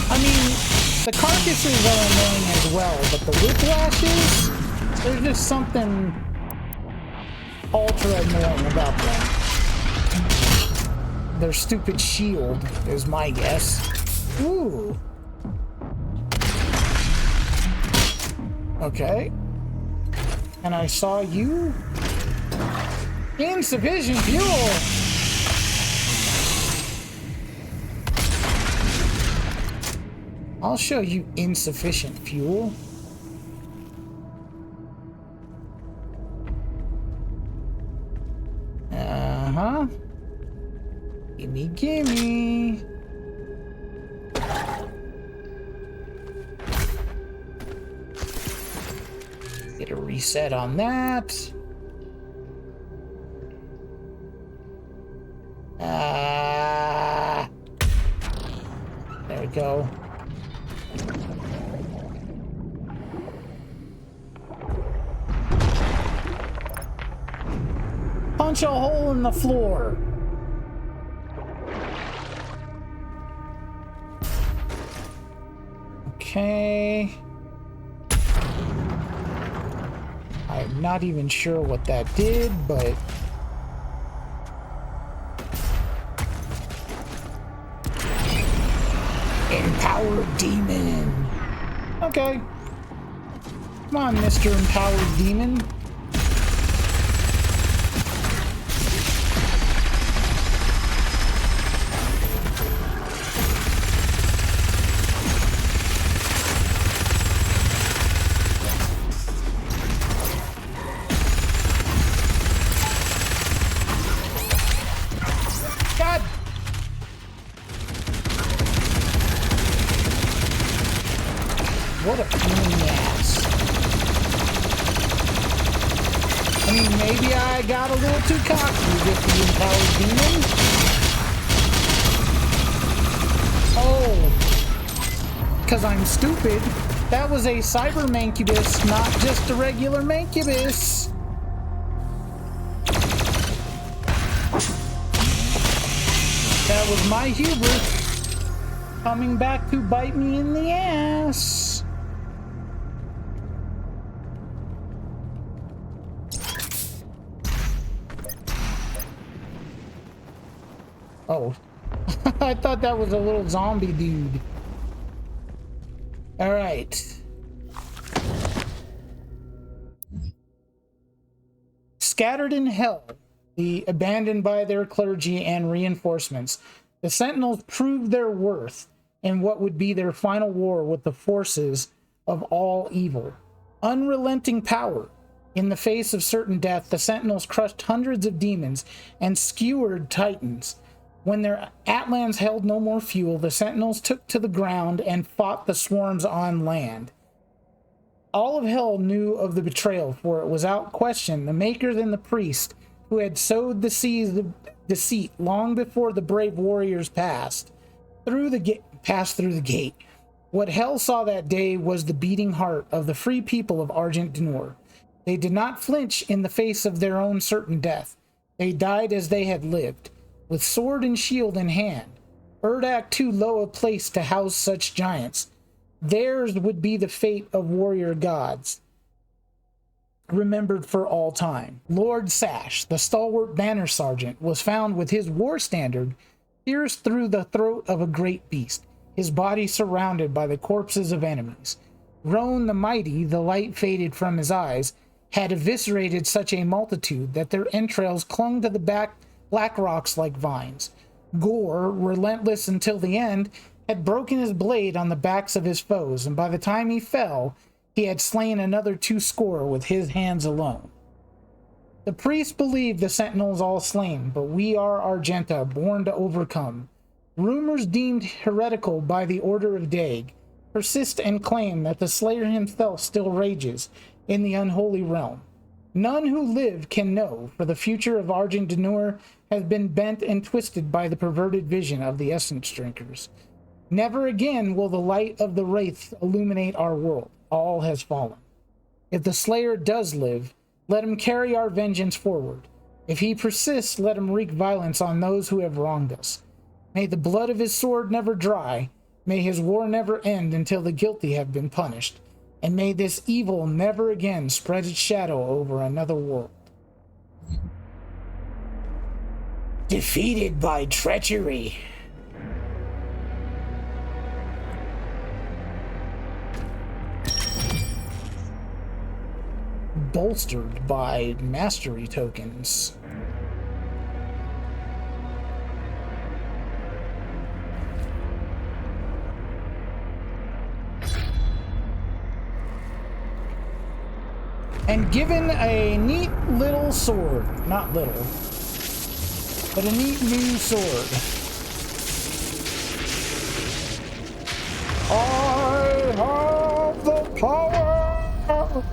I mean, the carcasses are annoying as well, but the whiplashes, there's just something ultra annoying about them. Their stupid shield is my guess. Ooh. Okay. And I saw you. Insufficient fuel. I'll show you insufficient fuel. Uh-huh. Gimme, gimme. reset on that. There we go. Punch a hole in the floor. Okay. I'm not even sure what that did, but Empowered Demon. Okay. Come on, Mr. Empowered Demon. What a pain in the ass. I mean, maybe I got a little too cocky with the Empowered Demon. Oh, because I'm stupid. That was a cyber mancubus, not just a regular mancubus. That was my hubris coming back to bite me in the ass. Oh, I thought that was a little zombie dude. All right. Scattered in hell, abandoned by their clergy and reinforcements, the Sentinels proved their worth in what would be their final war with the forces of all evil. Unrelenting power. In the face of certain death, the Sentinels crushed hundreds of demons and skewered titans. When their Atlans held no more fuel, the Sentinels took to the ground and fought the swarms on land. All of hell knew of the betrayal, for it was without question the makers and the priest who had sowed the seeds of deceit long before the brave warriors passed through the gate. What hell saw that day was the beating heart of the free people of Argent D'Nur. They did not flinch in the face of their own certain death. They died as they had lived, with sword and shield in hand. Urdak too low a place to house such giants. Theirs would be the fate of warrior gods, remembered for all time. Lord Sash, the stalwart banner sergeant, was found with his war standard pierced through the throat of a great beast, his body surrounded by the corpses of enemies. Roan the mighty, the light faded from his eyes, had eviscerated such a multitude that their entrails clung to the black rocks like vines. Gore, relentless until the end, had broken his blade on the backs of his foes, and by the time he fell, he had slain another 200 with his hands alone. The priests believed the Sentinels all slain, but we are Argenta, born to overcome. Rumors deemed heretical by the Order of Dag persist and claim that the Slayer himself still rages in the unholy realm. None who live can know, for the future of Argent D'Nur has been bent and twisted by the perverted vision of the essence drinkers. Never again will the light of the Wraith illuminate our world. All has fallen. If the Slayer does live, let him carry our vengeance forward. If he persists, let him wreak violence on those who have wronged us. May the blood of his sword never dry. May his war never end until the guilty have been punished. And may this evil never again spread its shadow over another world. Defeated by treachery. Bolstered by mastery tokens. And given a neat little sword. Not little, but a neat new sword. I have the power!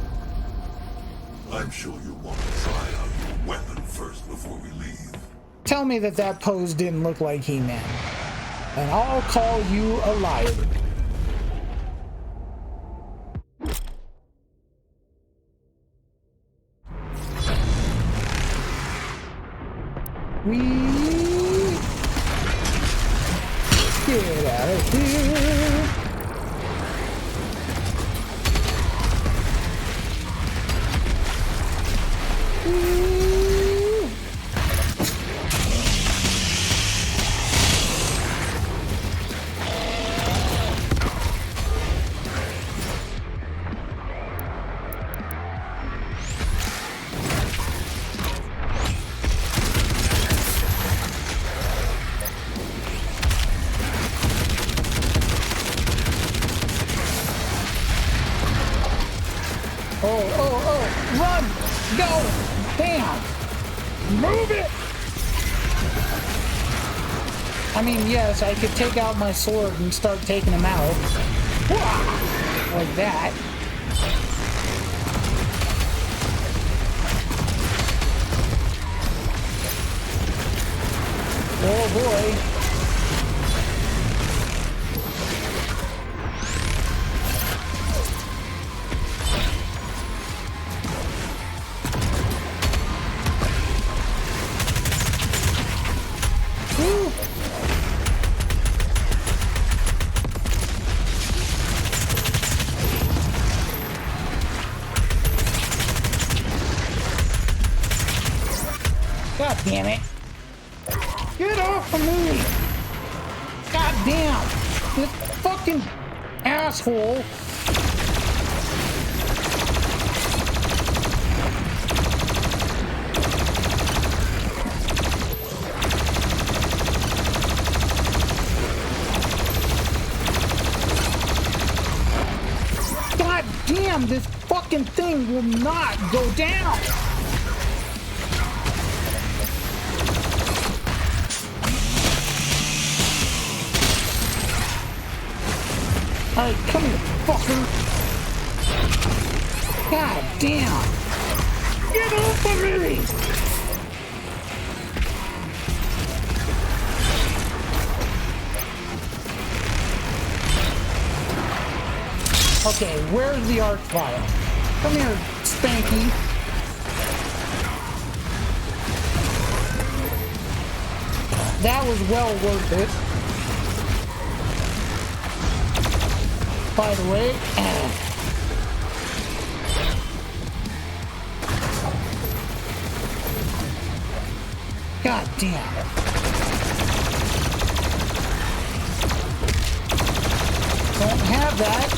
I'm sure you'll want to try out your weapon first before we leave. Tell me that that pose didn't look like He-Man, and I'll call you a liar. We get out of here. Run! Go! Bam! Move it! I mean, yes, I could take out my sword and start taking them out. Like that. Oh boy. God damn it. Get off of me! God damn! This fucking asshole! God damn, this fucking thing will not go down! Alright, come here, fucker! God damn! Get off of me! Okay, where's the art file? Come here, Spanky. That was well worth it. By the way, God damn it. Don't have that.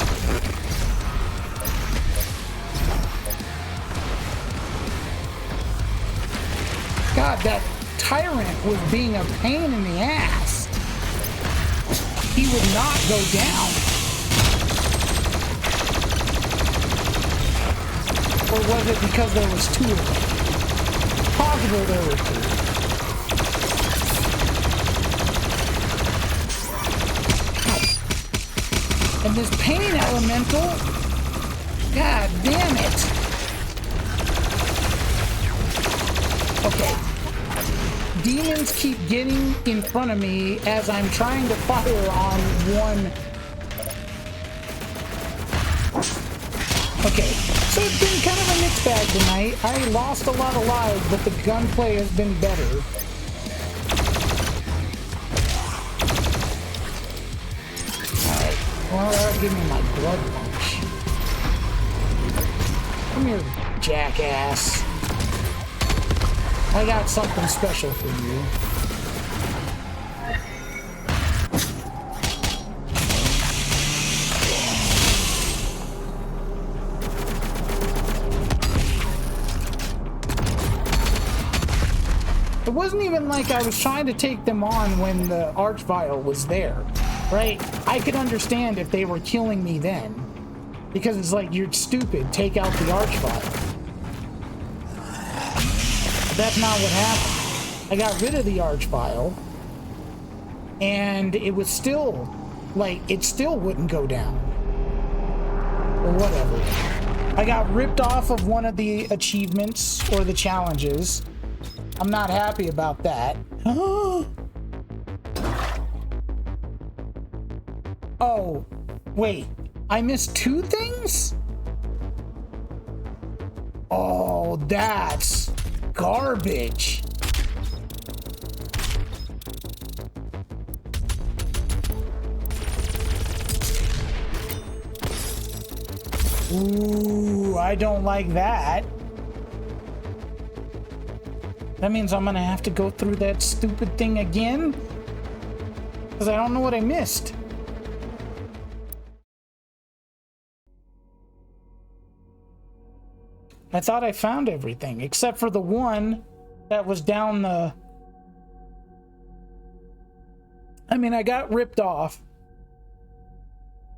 God, that tyrant was being a pain in the ass. He would not go down. Or was it because there was two of them? Possible there were two. And this pain elemental, god damn it. Okay. Demons keep getting in front of me as I'm trying to fire on one. Okay, so it's been kind of a mixed bag tonight. I lost a lot of lives, but the gunplay has been better. Alright, well, that'll give me my blood punch. Come here, jackass. I got something special for you. It wasn't even like I was trying to take them on when the archvile was there, right? I could understand if they were killing me then, because it's like, you're stupid, take out the archvile. But that's not what happened. I got rid of the archvile, and it was still, like, it still wouldn't go down. Or whatever. I got ripped off of one of the achievements or the challenges. I'm not happy about that. Oh, wait. I missed 2 things? Oh, that's garbage. Ooh, I don't like that. That means I'm gonna have to go through that stupid thing again? Because I don't know what I missed. I thought I found everything, except for the one that was down the... I mean, I got ripped off.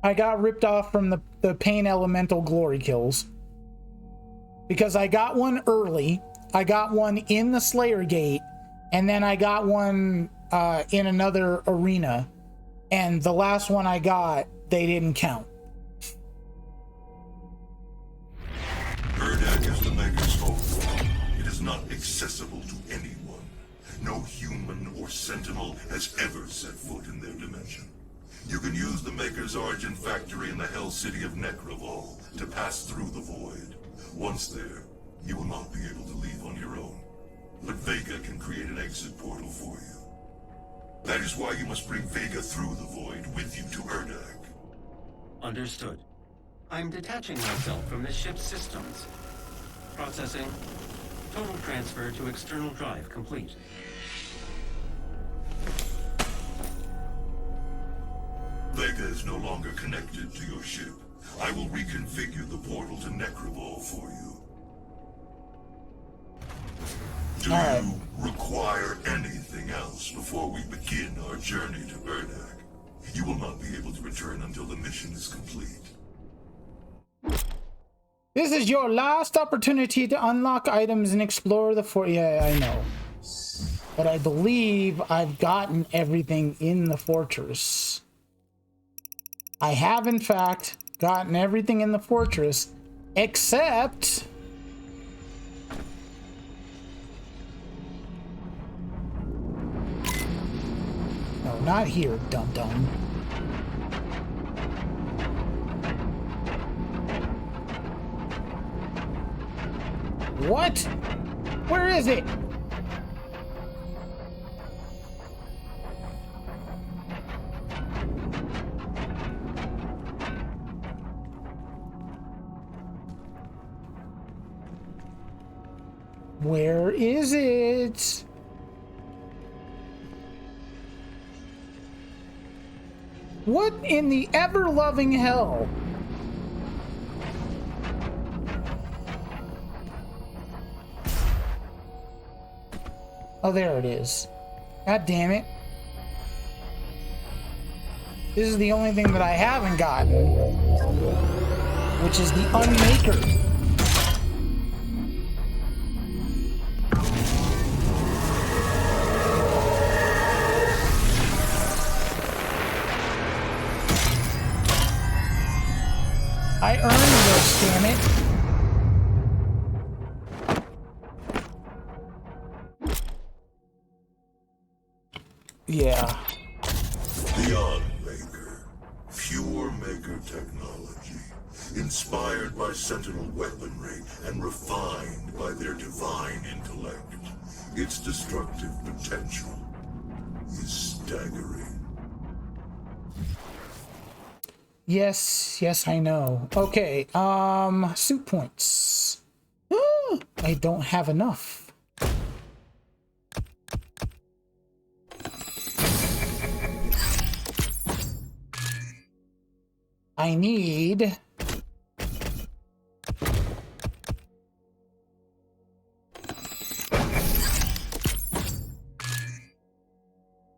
I got ripped off from the Pain Elemental Glory Kills. Because I got one early. I got one in the Slayer Gate. And then I got one in another arena. And the last one I got, they didn't count. Erdak is the Maker's home. It is not accessible to anyone. No human or sentinel has ever set foot in their dimension. You can use the Maker's origin factory in the Hell City of Nekravol to pass through the Void. Once there, you will not be able to leave on your own. But Vega can create an exit portal for you. That is why you must bring Vega through the Void with you to Erdak. Understood. I'm detaching myself from the ship's systems. Processing. Total transfer to external drive complete. Vega is no longer connected to your ship. I will reconfigure the portal to Nekravol for you. Do you require anything else before we begin our journey to Erdak? You will not be able to return until the mission is complete. This is your last opportunity to unlock items and explore the fort. Yeah, I know. But I believe I've gotten everything in the fortress. I have, in fact, gotten everything in the fortress, except... No, not here, dum-dum. What? Where is it? Where is it? What in the ever-loving hell? Oh, there it is. God damn it. This is the only thing that I haven't gotten, which is the Unmaker. I earned this, damn it. Yeah. Beyond Maker. Pure Maker technology. Inspired by Sentinel weaponry and refined by their divine intellect. Its destructive potential is staggering. Yes, I know. Okay, suit points. I don't have enough. I need...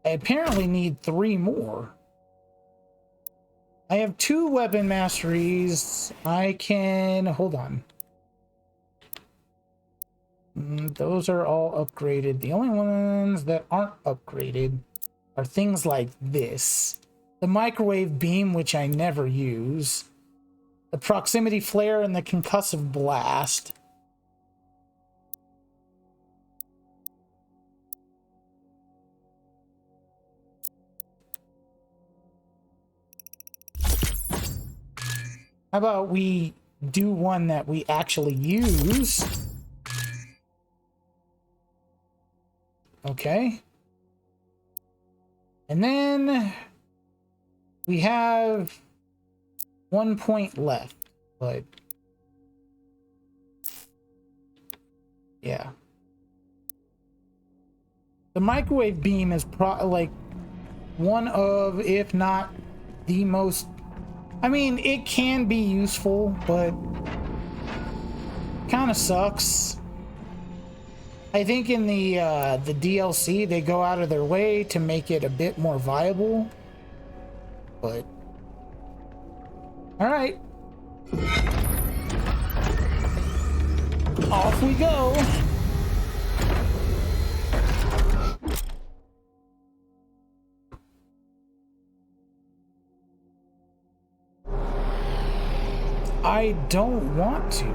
I apparently need 3 more. I have 2 weapon masteries. I can... Hold on. Those are all upgraded. The only ones that aren't upgraded are things like this. The microwave beam, which I never use. The proximity flare and the concussive blast. How about we do one that we actually use? Okay. And then we have 1 point left, but yeah. The microwave beam is like one of, if not the most, I mean, it can be useful, but kind of sucks. I think in the DLC, they go out of their way to make it a bit more viable, but all right. Off we go. I don't want to.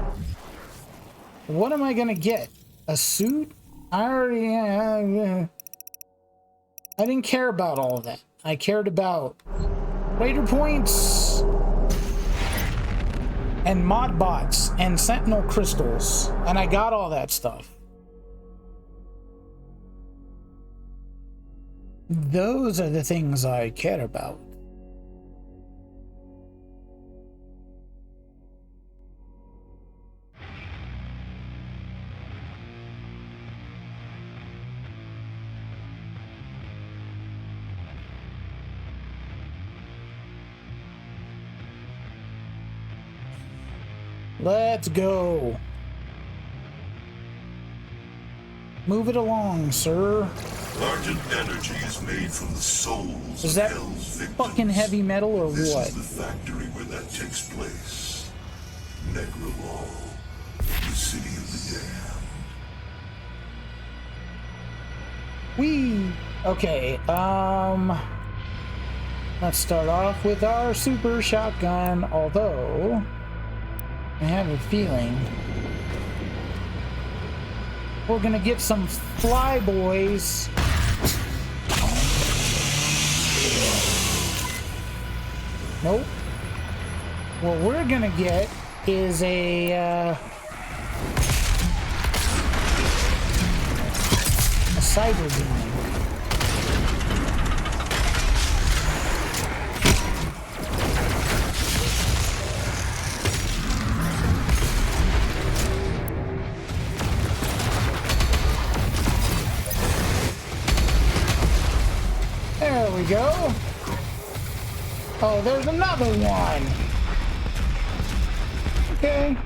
What am I gonna get? A suit? I already... I didn't care about all of that. I cared about Raider points and mod bots and sentinel crystals, and I got all that stuff. Those are the things I care about. Let's go. Move it along, sir. Argent energy is made from the souls Is of that Hell's victims. fucking heavy metal or This what? is the factory where that takes place. Nekravol, the city of the damned. Okay, let's start off with our super shotgun, although I have a feeling we're gonna get some flyboys. Nope. What we're gonna get is a cyber demon. There we go. Oh, there's another one. Okay.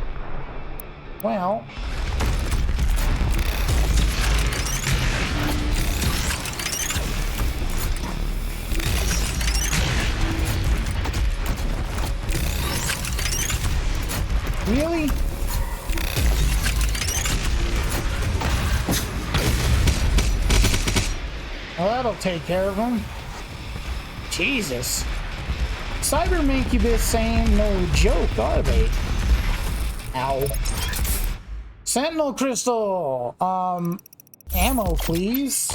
Well. Really? Well, that'll take care of them. Jesus. Cyber Incubus ain't no joke, are they? Ow. Sentinel Crystal! Ammo, please.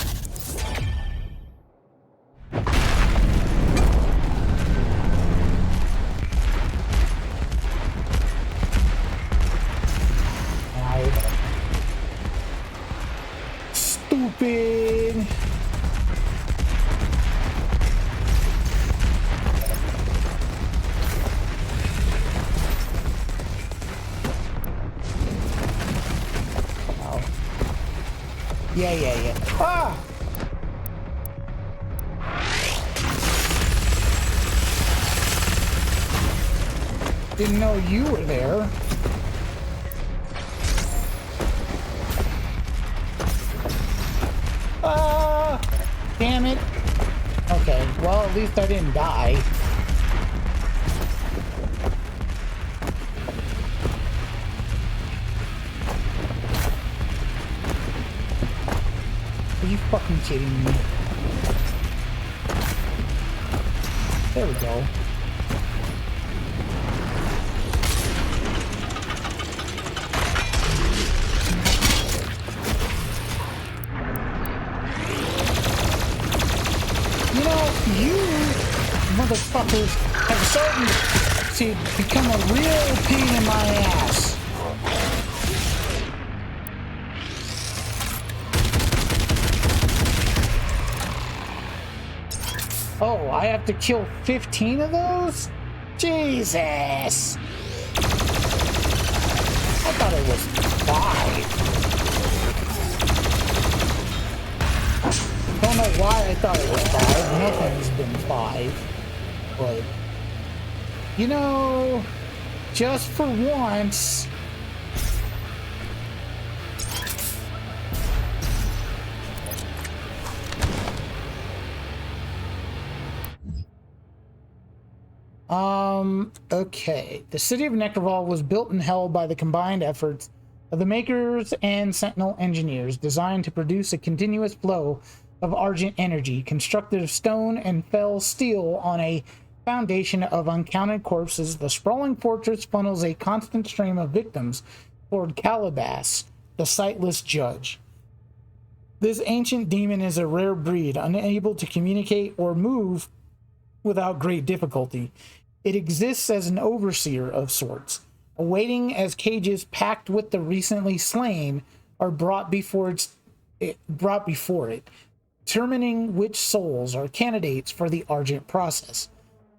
Ow. Stupid. Yeah. Ah! Didn't know you were there. Ah! Damn it. Okay, well, at least I didn't die. Are you fucking kidding me? There we go. know, you motherfuckers have started to become a real pain in my ass. Oh, I have to kill 15 of those? Jesus! I thought it was 5. Don't know why I thought it was 5. Nothing's been 5. But, you know, just for once... Okay. The city of Nekravol was built and held by the combined efforts of the makers and Sentinel engineers, designed to produce a continuous flow of argent energy, constructed of stone and fell steel on a foundation of uncounted corpses. The sprawling fortress funnels a constant stream of victims toward Calabas, the sightless judge. This ancient demon is a rare breed, unable to communicate or move without great difficulty. It exists as an overseer of sorts, awaiting as cages packed with the recently slain are brought before it, determining which souls are candidates for the Argent process.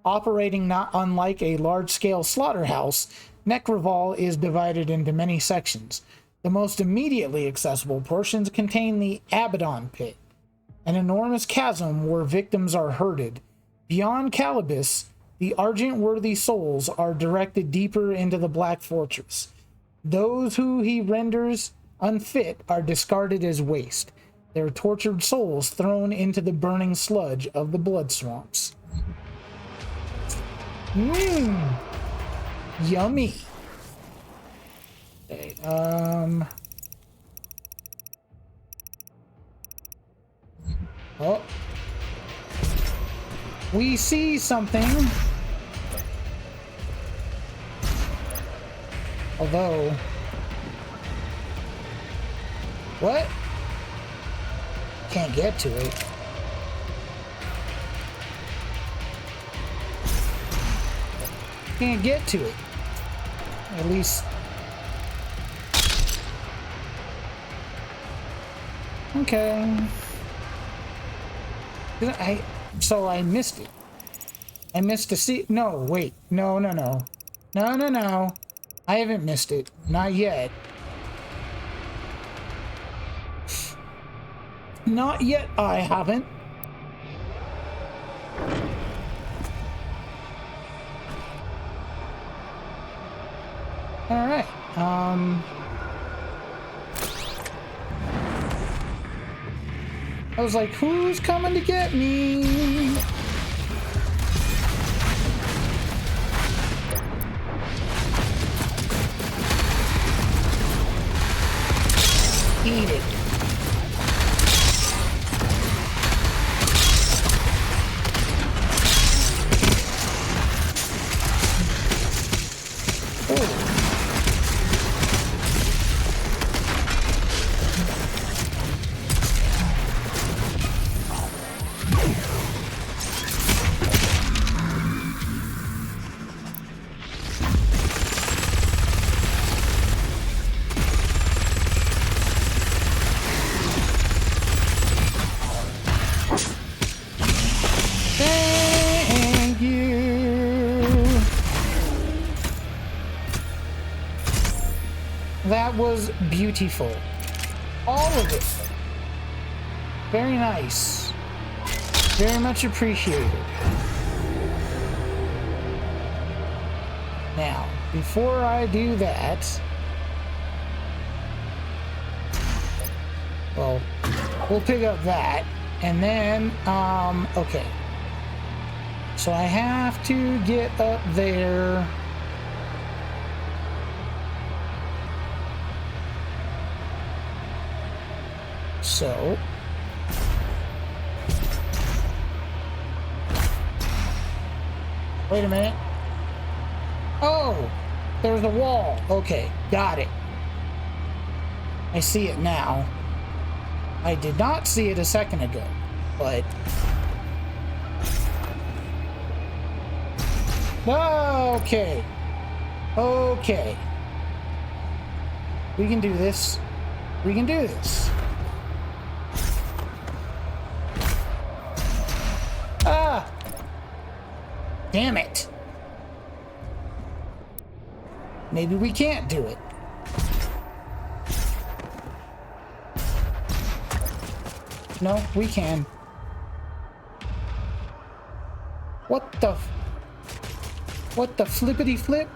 Operating not unlike a large-scale slaughterhouse, Nekravol is divided into many sections. The most immediately accessible portions contain the Abaddon Pit, an enormous chasm where victims are herded. Beyond Calabas, the Argent-worthy souls are directed deeper into the Black Fortress. Those who he renders unfit are discarded as waste, their tortured souls thrown into the burning sludge of the blood swamps. Yummy. Okay, Oh. We see something. Although... What? Can't get to it. Can't get to it. At least... Okay. So I missed it. I missed a seat. No, wait. No. I haven't missed it. Not yet. Not yet, I haven't. Alright. I was like, who's coming to get me? Eat it. That was beautiful. All of it. Very nice. Very much appreciated. Now, before I do that... Well, we'll pick up that. And then, okay. So I have to get up there... So, wait a minute. Oh, there's a wall. Okay, got it. I see it now. I did not see it a second ago, but Okay. Okay. We can do this. We can do this. Ah! Damn it. Maybe we can't do it. No, we can. What the flippity flip?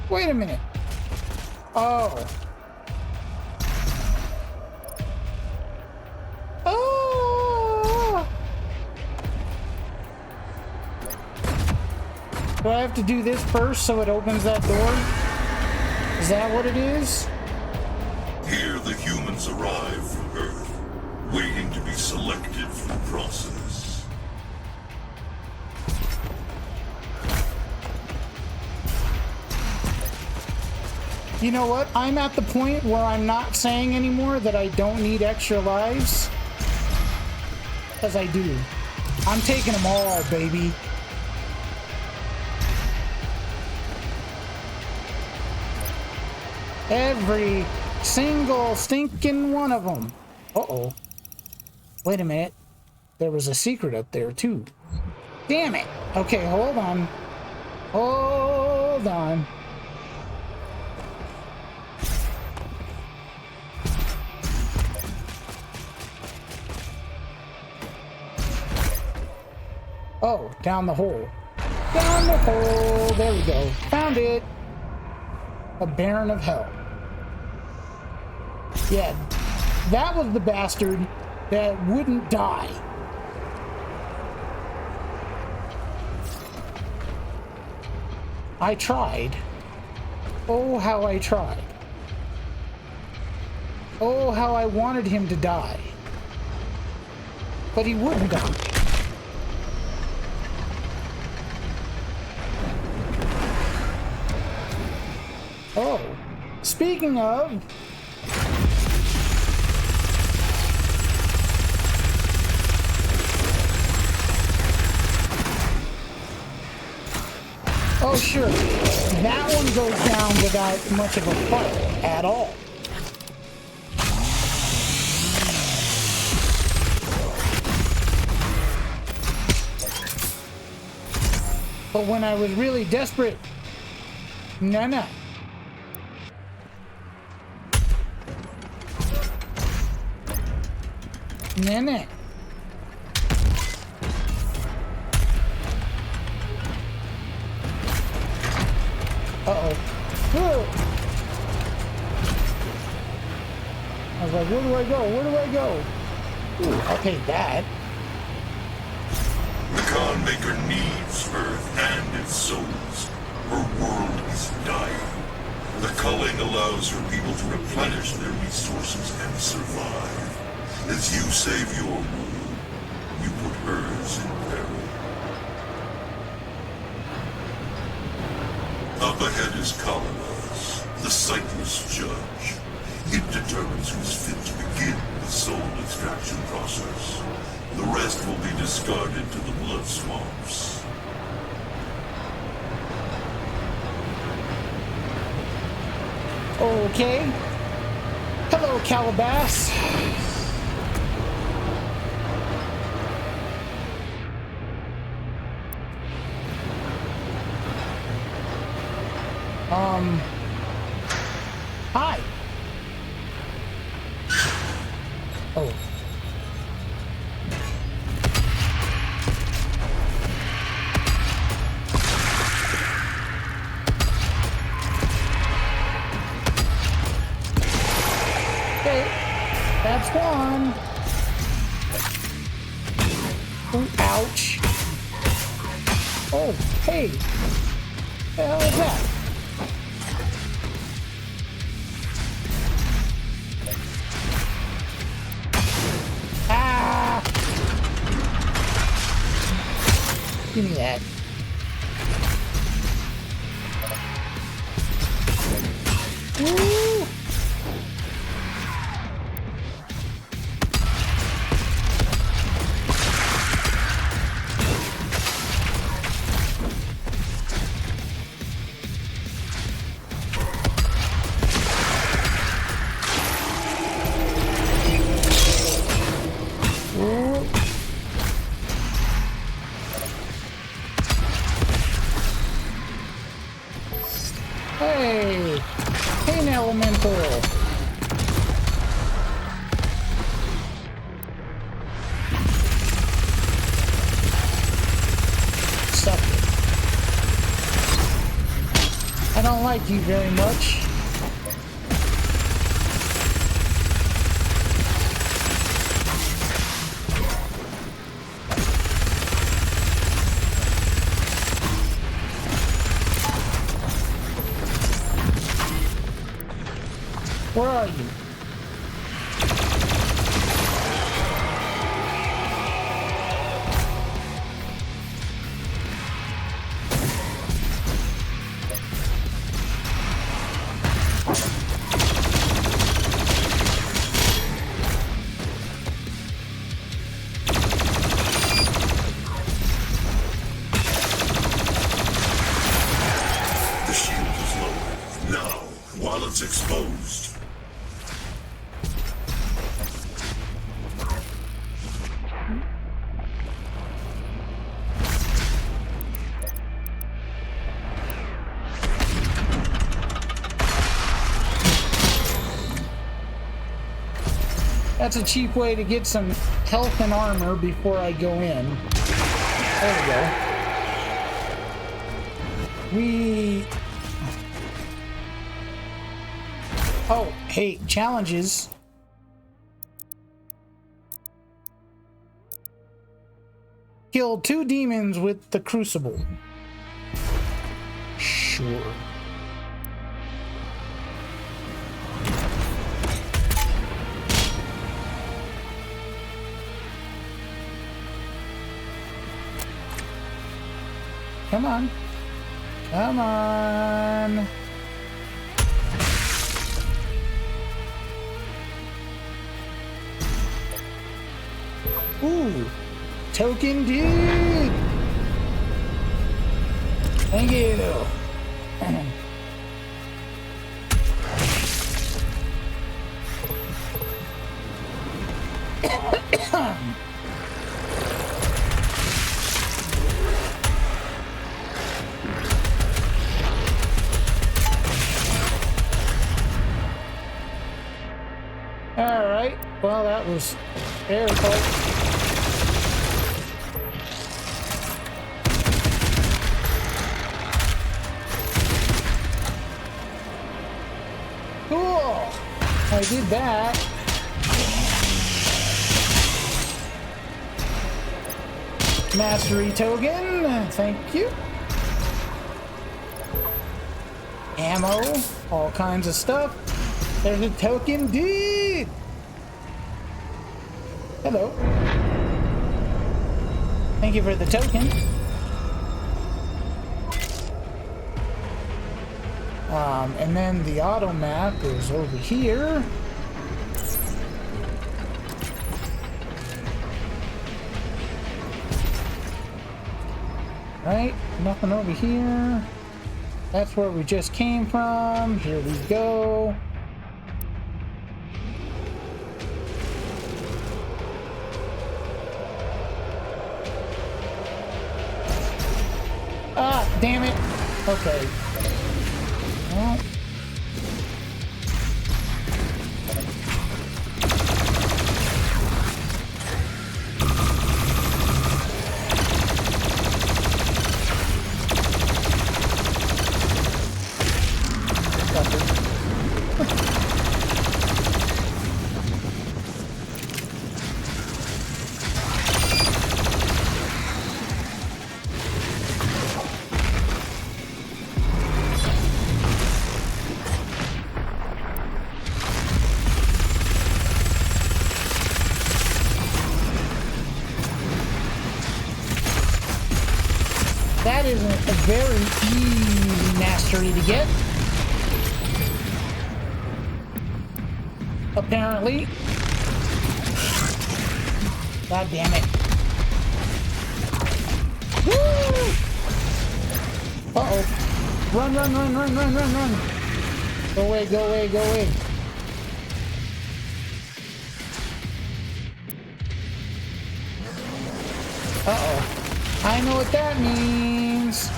Wait a minute. Oh. Oh. Do I have to do this first so it opens that door? Is that what it is? Here the humans arrive from Earth, waiting to be selected for the process. You know what? I'm at the point where I'm not saying anymore that I don't need extra lives. Because I do. I'm taking them all, baby. Every single stinking one of them. Uh-oh. Wait a minute. There was a secret up there, too. Damn it. Okay, hold on. Hold on. Oh, down the hole. Down the hole. There we go. Found it. A Baron of Hell. Yeah, that was the bastard that wouldn't die. I tried. Oh, how I tried. Oh, how I wanted him to die. But he wouldn't die. Oh, speaking of... Oh, sure. That one goes down without much of a fight at all. But when I was really desperate, no. Nah. Uh-oh. Whoa. I was like, where do I go? Where do I go? Ooh, I'll take that. The Khan Maker needs Earth and its souls. Her world is dying. The culling allows her people to replenish their resources and survive. As you save your world, you put hers in peril. Up ahead is Kalanas, the sightless judge. It determines who's fit to begin the soul extraction process. The rest will be discarded to the blood swamps. Okay. Hello, Calabas. Hi. Oh. Okay, that's one. Oh, ouch. Oh, hey. What the hell is that? Ah! Give me that. Woo! Hey! Pain elemental! Suck it. I don't like you very much. Where are you? The shield is lowered. Now, while it's exposed. That's a cheap way to get some health and armor before I go in. There we go. Oh, hey, challenges. Kill 2 demons with the crucible. Sure. Come on. Come on. Ooh. Token dude. Thank you. Alright, well that was airtight. Cool! I did that. Mastery token, thank you. Ammo, all kinds of stuff. There's a token dude! Hello. Thank you for the token. And then the auto map is over here. Right, nothing over here. That's where we just came from. Here we go. Ah, damn it. Okay. Well. That isn't a very easy mastery to get. Apparently. God damn it. Woo! Uh-oh. Run, run, run, run, run, run, run. Go away, go away, go away. Uh-oh. I know what that means.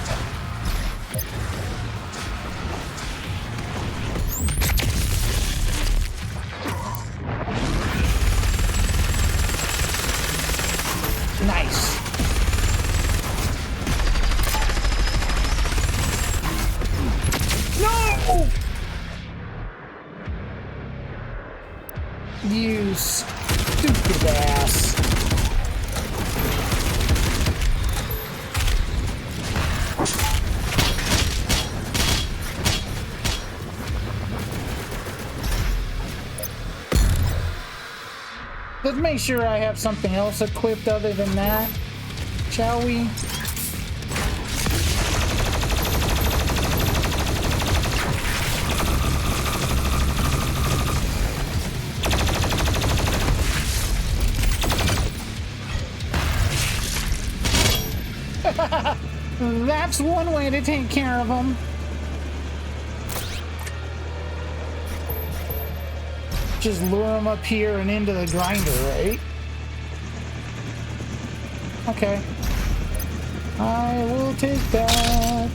Oh! You stupid ass. Let's make sure I have something else equipped other than that, shall we? That's one way to take care of them. Just lure them up here and into the grinder, right? Okay. I will take that.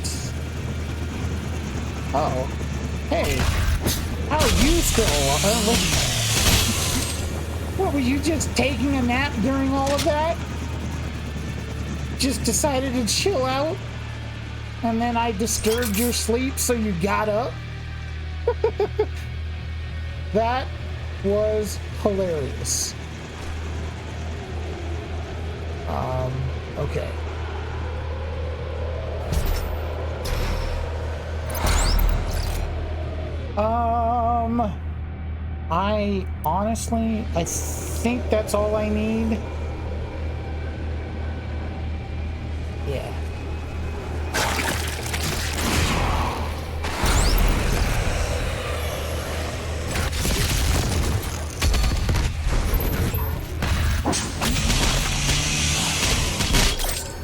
Oh. Hey. How are you still alive? What, were you just taking a nap during all of that? Just decided to chill out? And then I disturbed your sleep so you got up? That was hilarious. Okay. I honestly, I think that's all I need. Yeah.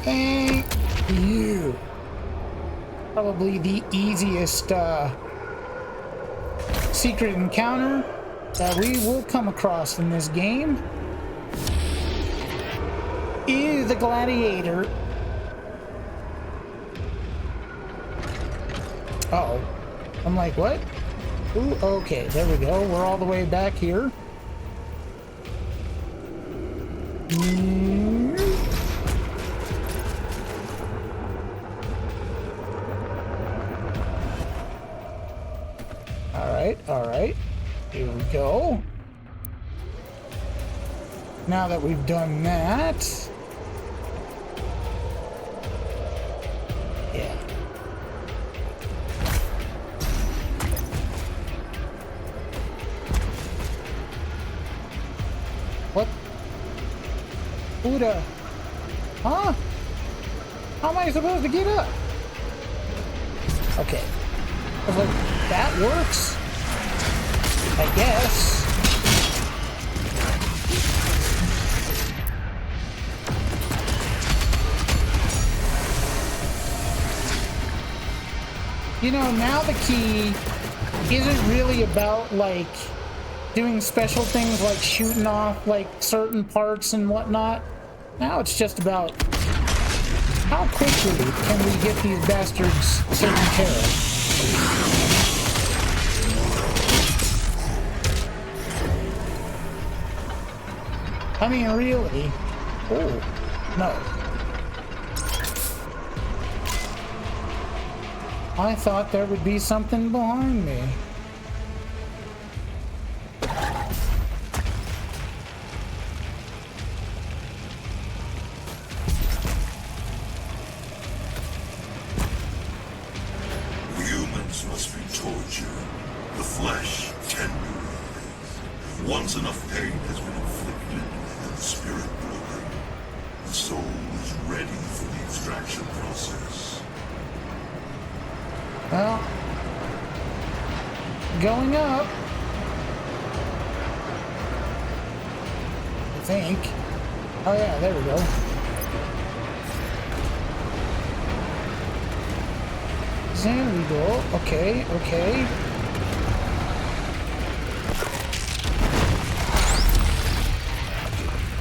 Thank you. Probably the easiest secret encounter that we will come across in this game is the gladiator. Uh-oh. I'm like, what? Ooh, okay, there we go. We're all the way back here. All right. Here we go. Now that we've done that, yeah. What? Buddha? Huh? How am I supposed to get up? Okay. I was like, that works? I guess. You know, now the key isn't really about, like, doing special things like shooting off, like, certain parts and whatnot. Now it's just about how quickly can we get these bastards taken care of. I mean, really? Oh, no. I thought there would be something behind me. Humans must be tortured, the flesh tenderized. Once enough pain has been inflicted and the spirit broken, the soul is ready for the extraction process. Well, going up. I think. Oh yeah, there we go. There we go. Okay, okay.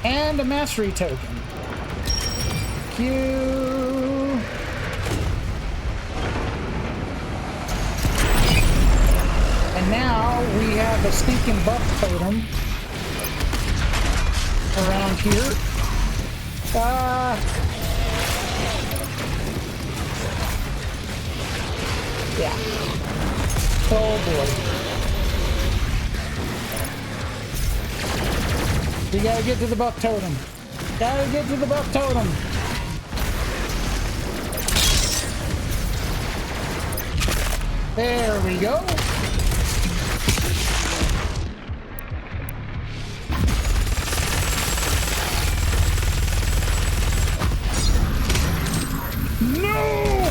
And a mastery token. Thank you. And now we have a stinking buff totem around here. Yeah. Oh boy. We gotta get to the buff totem. Gotta get to the buff totem. There we go. No!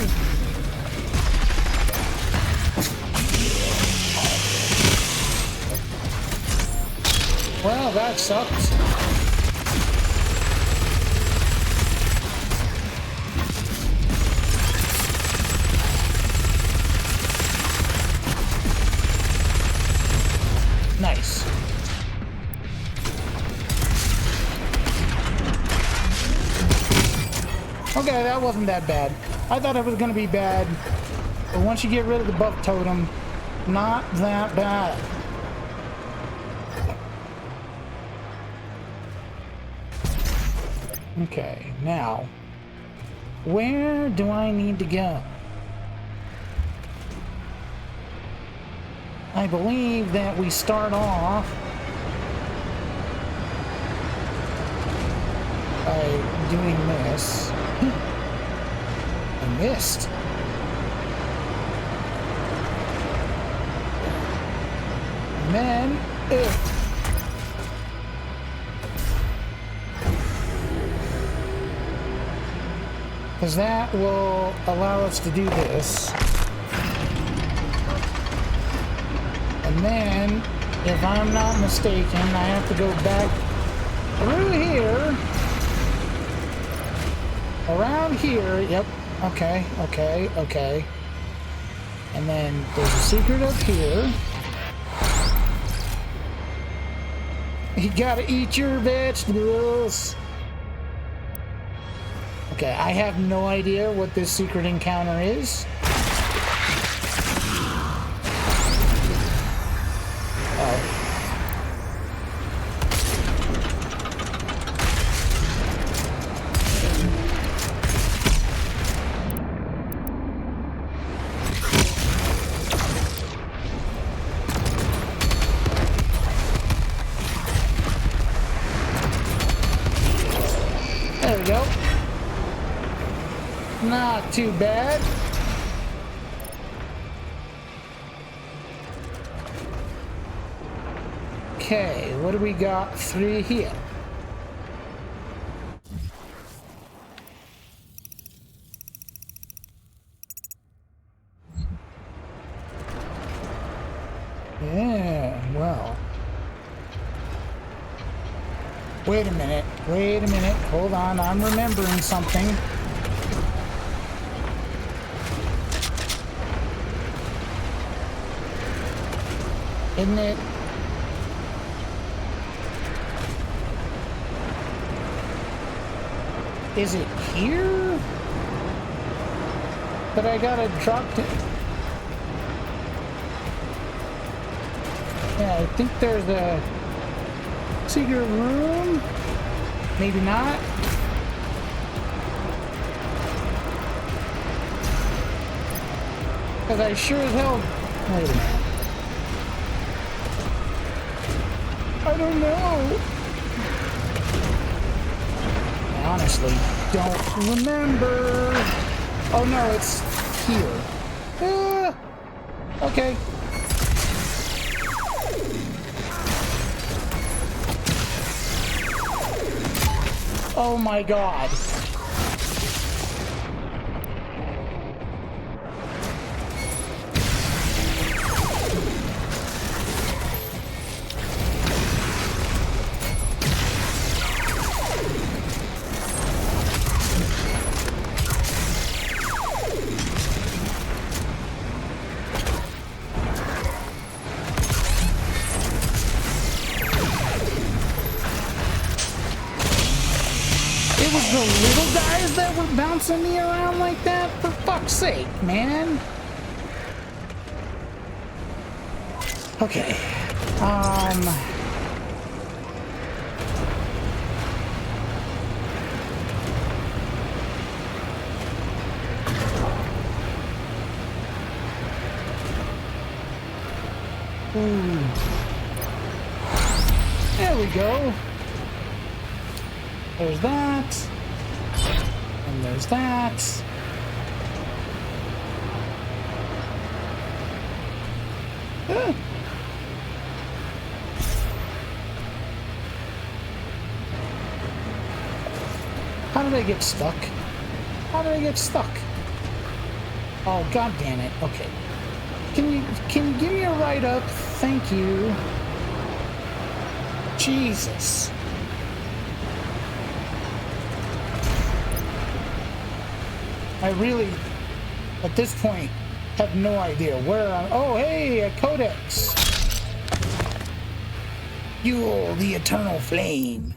Well, that sucks. Nice. Okay, that wasn't that bad. I thought it was going to be bad, but once you get rid of the buff totem, not that bad. Okay, now, where do I need to go? I believe that we start off by doing this. I missed. And then, because that will allow us to do this. And then, if I'm not mistaken, I have to go back through here, around here. Yep. Okay. And then there's a secret up here. You gotta eat your vegetables. Okay, I have no idea what this secret encounter is. There we go. Not too bad. Okay, what do we got through here? Yeah, well. Wait a minute, hold on, I'm remembering something. Isn't it? Is it here? But I gotta drop it. Yeah, I think there's a secret room. Maybe not. Because I sure as hell. Wait a minute. I don't know. I honestly don't remember. Oh no, it's here. Okay. Oh my god. It was the little guys that were bouncing me around like that? For fuck's sake, man. Okay. Ooh. There we go. There's that. And there's that. Ah. How did I get stuck? How did I get stuck? Oh, god damn it. Okay. Can you give me a ride up? Thank you. Jesus. I really, at this point, have no idea where I'm. Oh, hey, a codex. Fuel the eternal flame.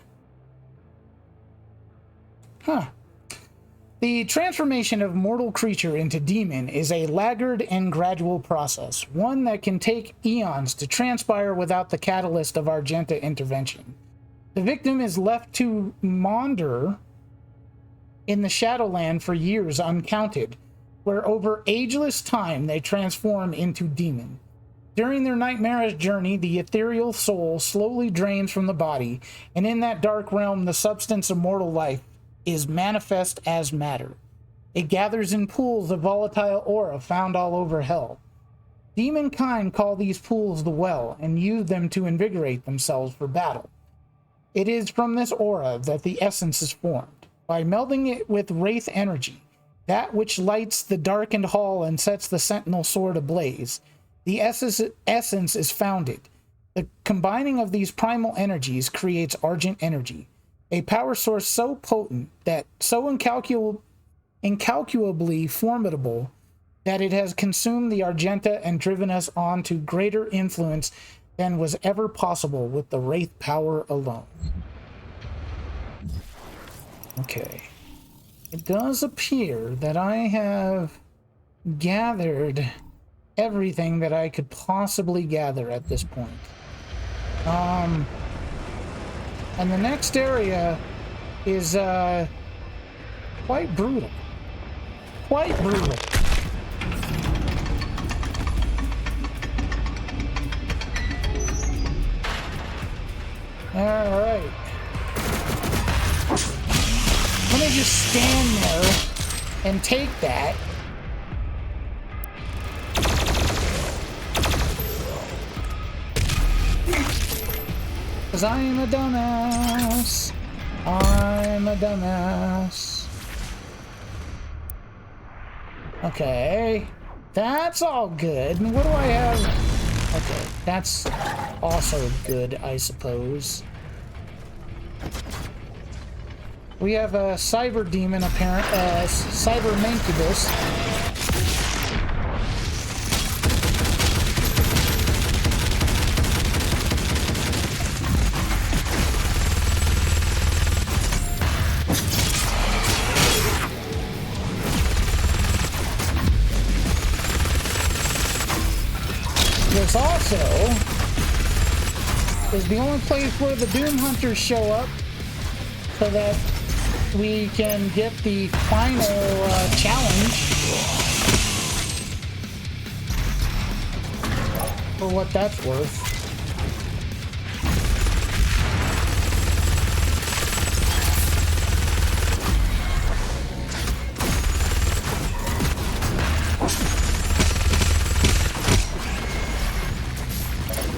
Huh. The transformation of mortal creature into demon is a laggard and gradual process, one that can take eons to transpire without the catalyst of Argenta intervention. The victim is left to maunder in the Shadowland for years uncounted, where over ageless time they transform into demon. During their nightmarish journey, the ethereal soul slowly drains from the body, and in that dark realm, the substance of mortal life is manifest as matter. It gathers in pools of volatile aura found all over hell. Demon kind call these pools the well and use them to invigorate themselves for battle. It is from this aura that the essence is formed. By melding it with wraith energy, that which lights the darkened hall and sets the sentinel sword ablaze, the essence is founded. The combining of these primal energies creates Argent energy, a power source so potent, that so incalculably formidable, that it has consumed the Argenta and driven us on to greater influence than was ever possible with the Wraith power alone. Okay. It does appear that I have gathered everything that I could possibly gather at this point. And the next area is quite brutal. Quite brutal. All right. I'm gonna just stand there and take that. Because I'm a dumbass. I'm a dumbass. Okay. That's all good. What do I have? Okay. That's also good, I suppose. We have a cyber demon, cyber mancubus. This also is the only place where the Doom Hunters show up, so that we can get the final challenge for what that's worth.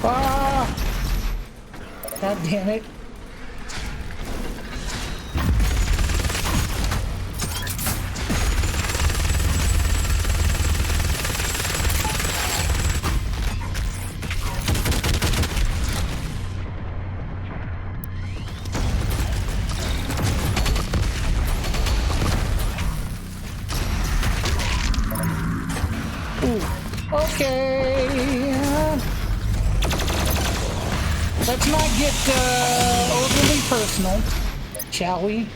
Ah! God damn it. Okay. Let's not get overly personal, shall we?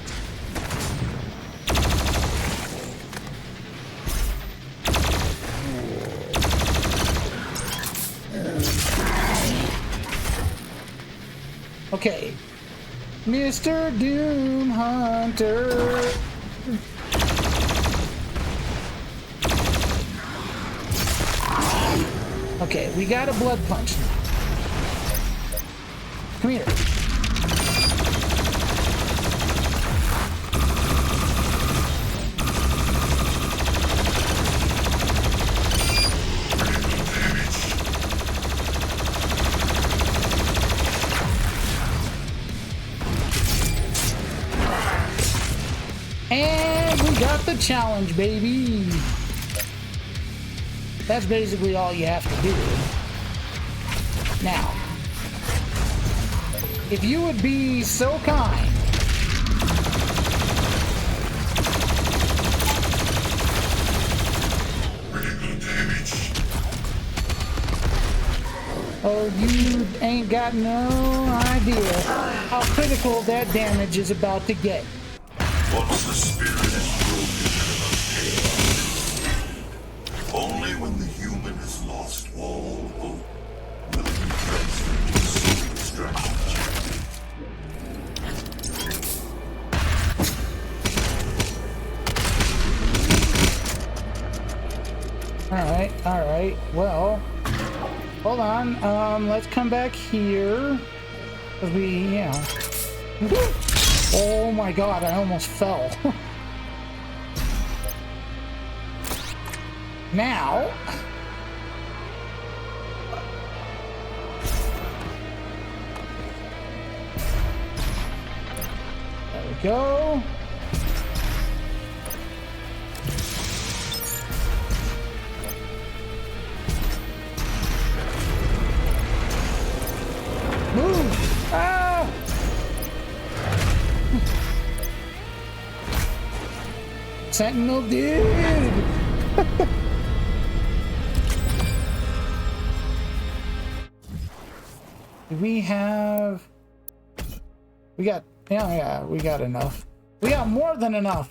Okay. Mr. Doom Hunter. Okay, we got a blood punch now. Come here. And we got the challenge, baby. That's basically all you have to do. Now, if you would be so kind oh, you ain't got no idea how critical that damage is about to get. Once the spirit is broken, only when the human has lost all hope will it be transferred to the soul extraction chamber. All right. Well, hold on. Let's come back here. 'Cause oh my god, I almost fell. Now, there we go. Move! Ah! Sentinel dude! We got, yeah, we got enough. We got more than enough.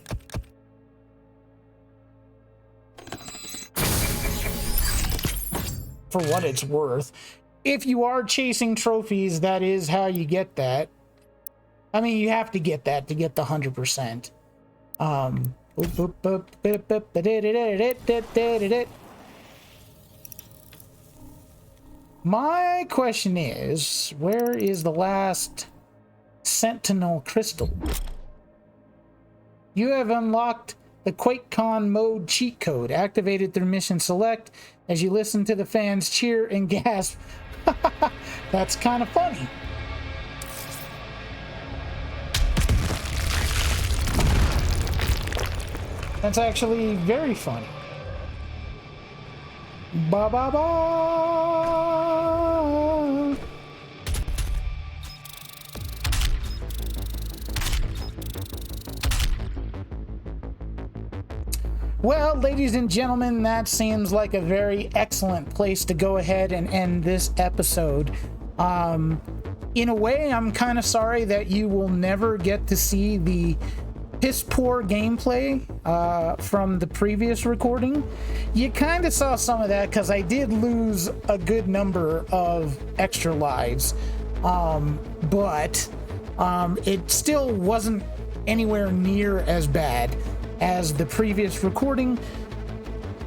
For what it's worth. If you are chasing trophies, that is how you get that. I mean, you have to get that to get the 100%. My question is, where is the last Sentinel crystal? You have unlocked the QuakeCon mode cheat code, activated through mission select as you listen to the fans cheer and gasp. That's kind of funny. That's actually very funny. Ba ba ba. Well, ladies and gentlemen, that seems like a very excellent place to go ahead and end this episode. In a way, I'm kind of sorry that you will never get to see the piss poor gameplay from the previous recording. You kind of saw some of that because I did lose a good number of extra lives, but it still wasn't anywhere near as bad as the previous recording.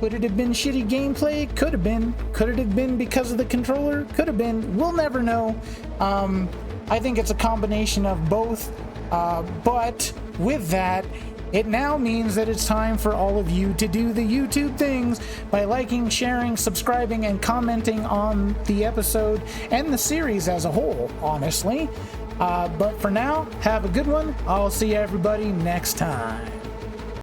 Could it have been shitty gameplay? Could have been. Could it have been because of the controller? Could have been. We'll never know. I think it's a combination of both. But with that, it now means that it's time for all of you to do the YouTube things by liking, sharing, subscribing, and commenting on the episode and the series as a whole, honestly. But for now, have a good one. I'll see everybody next time.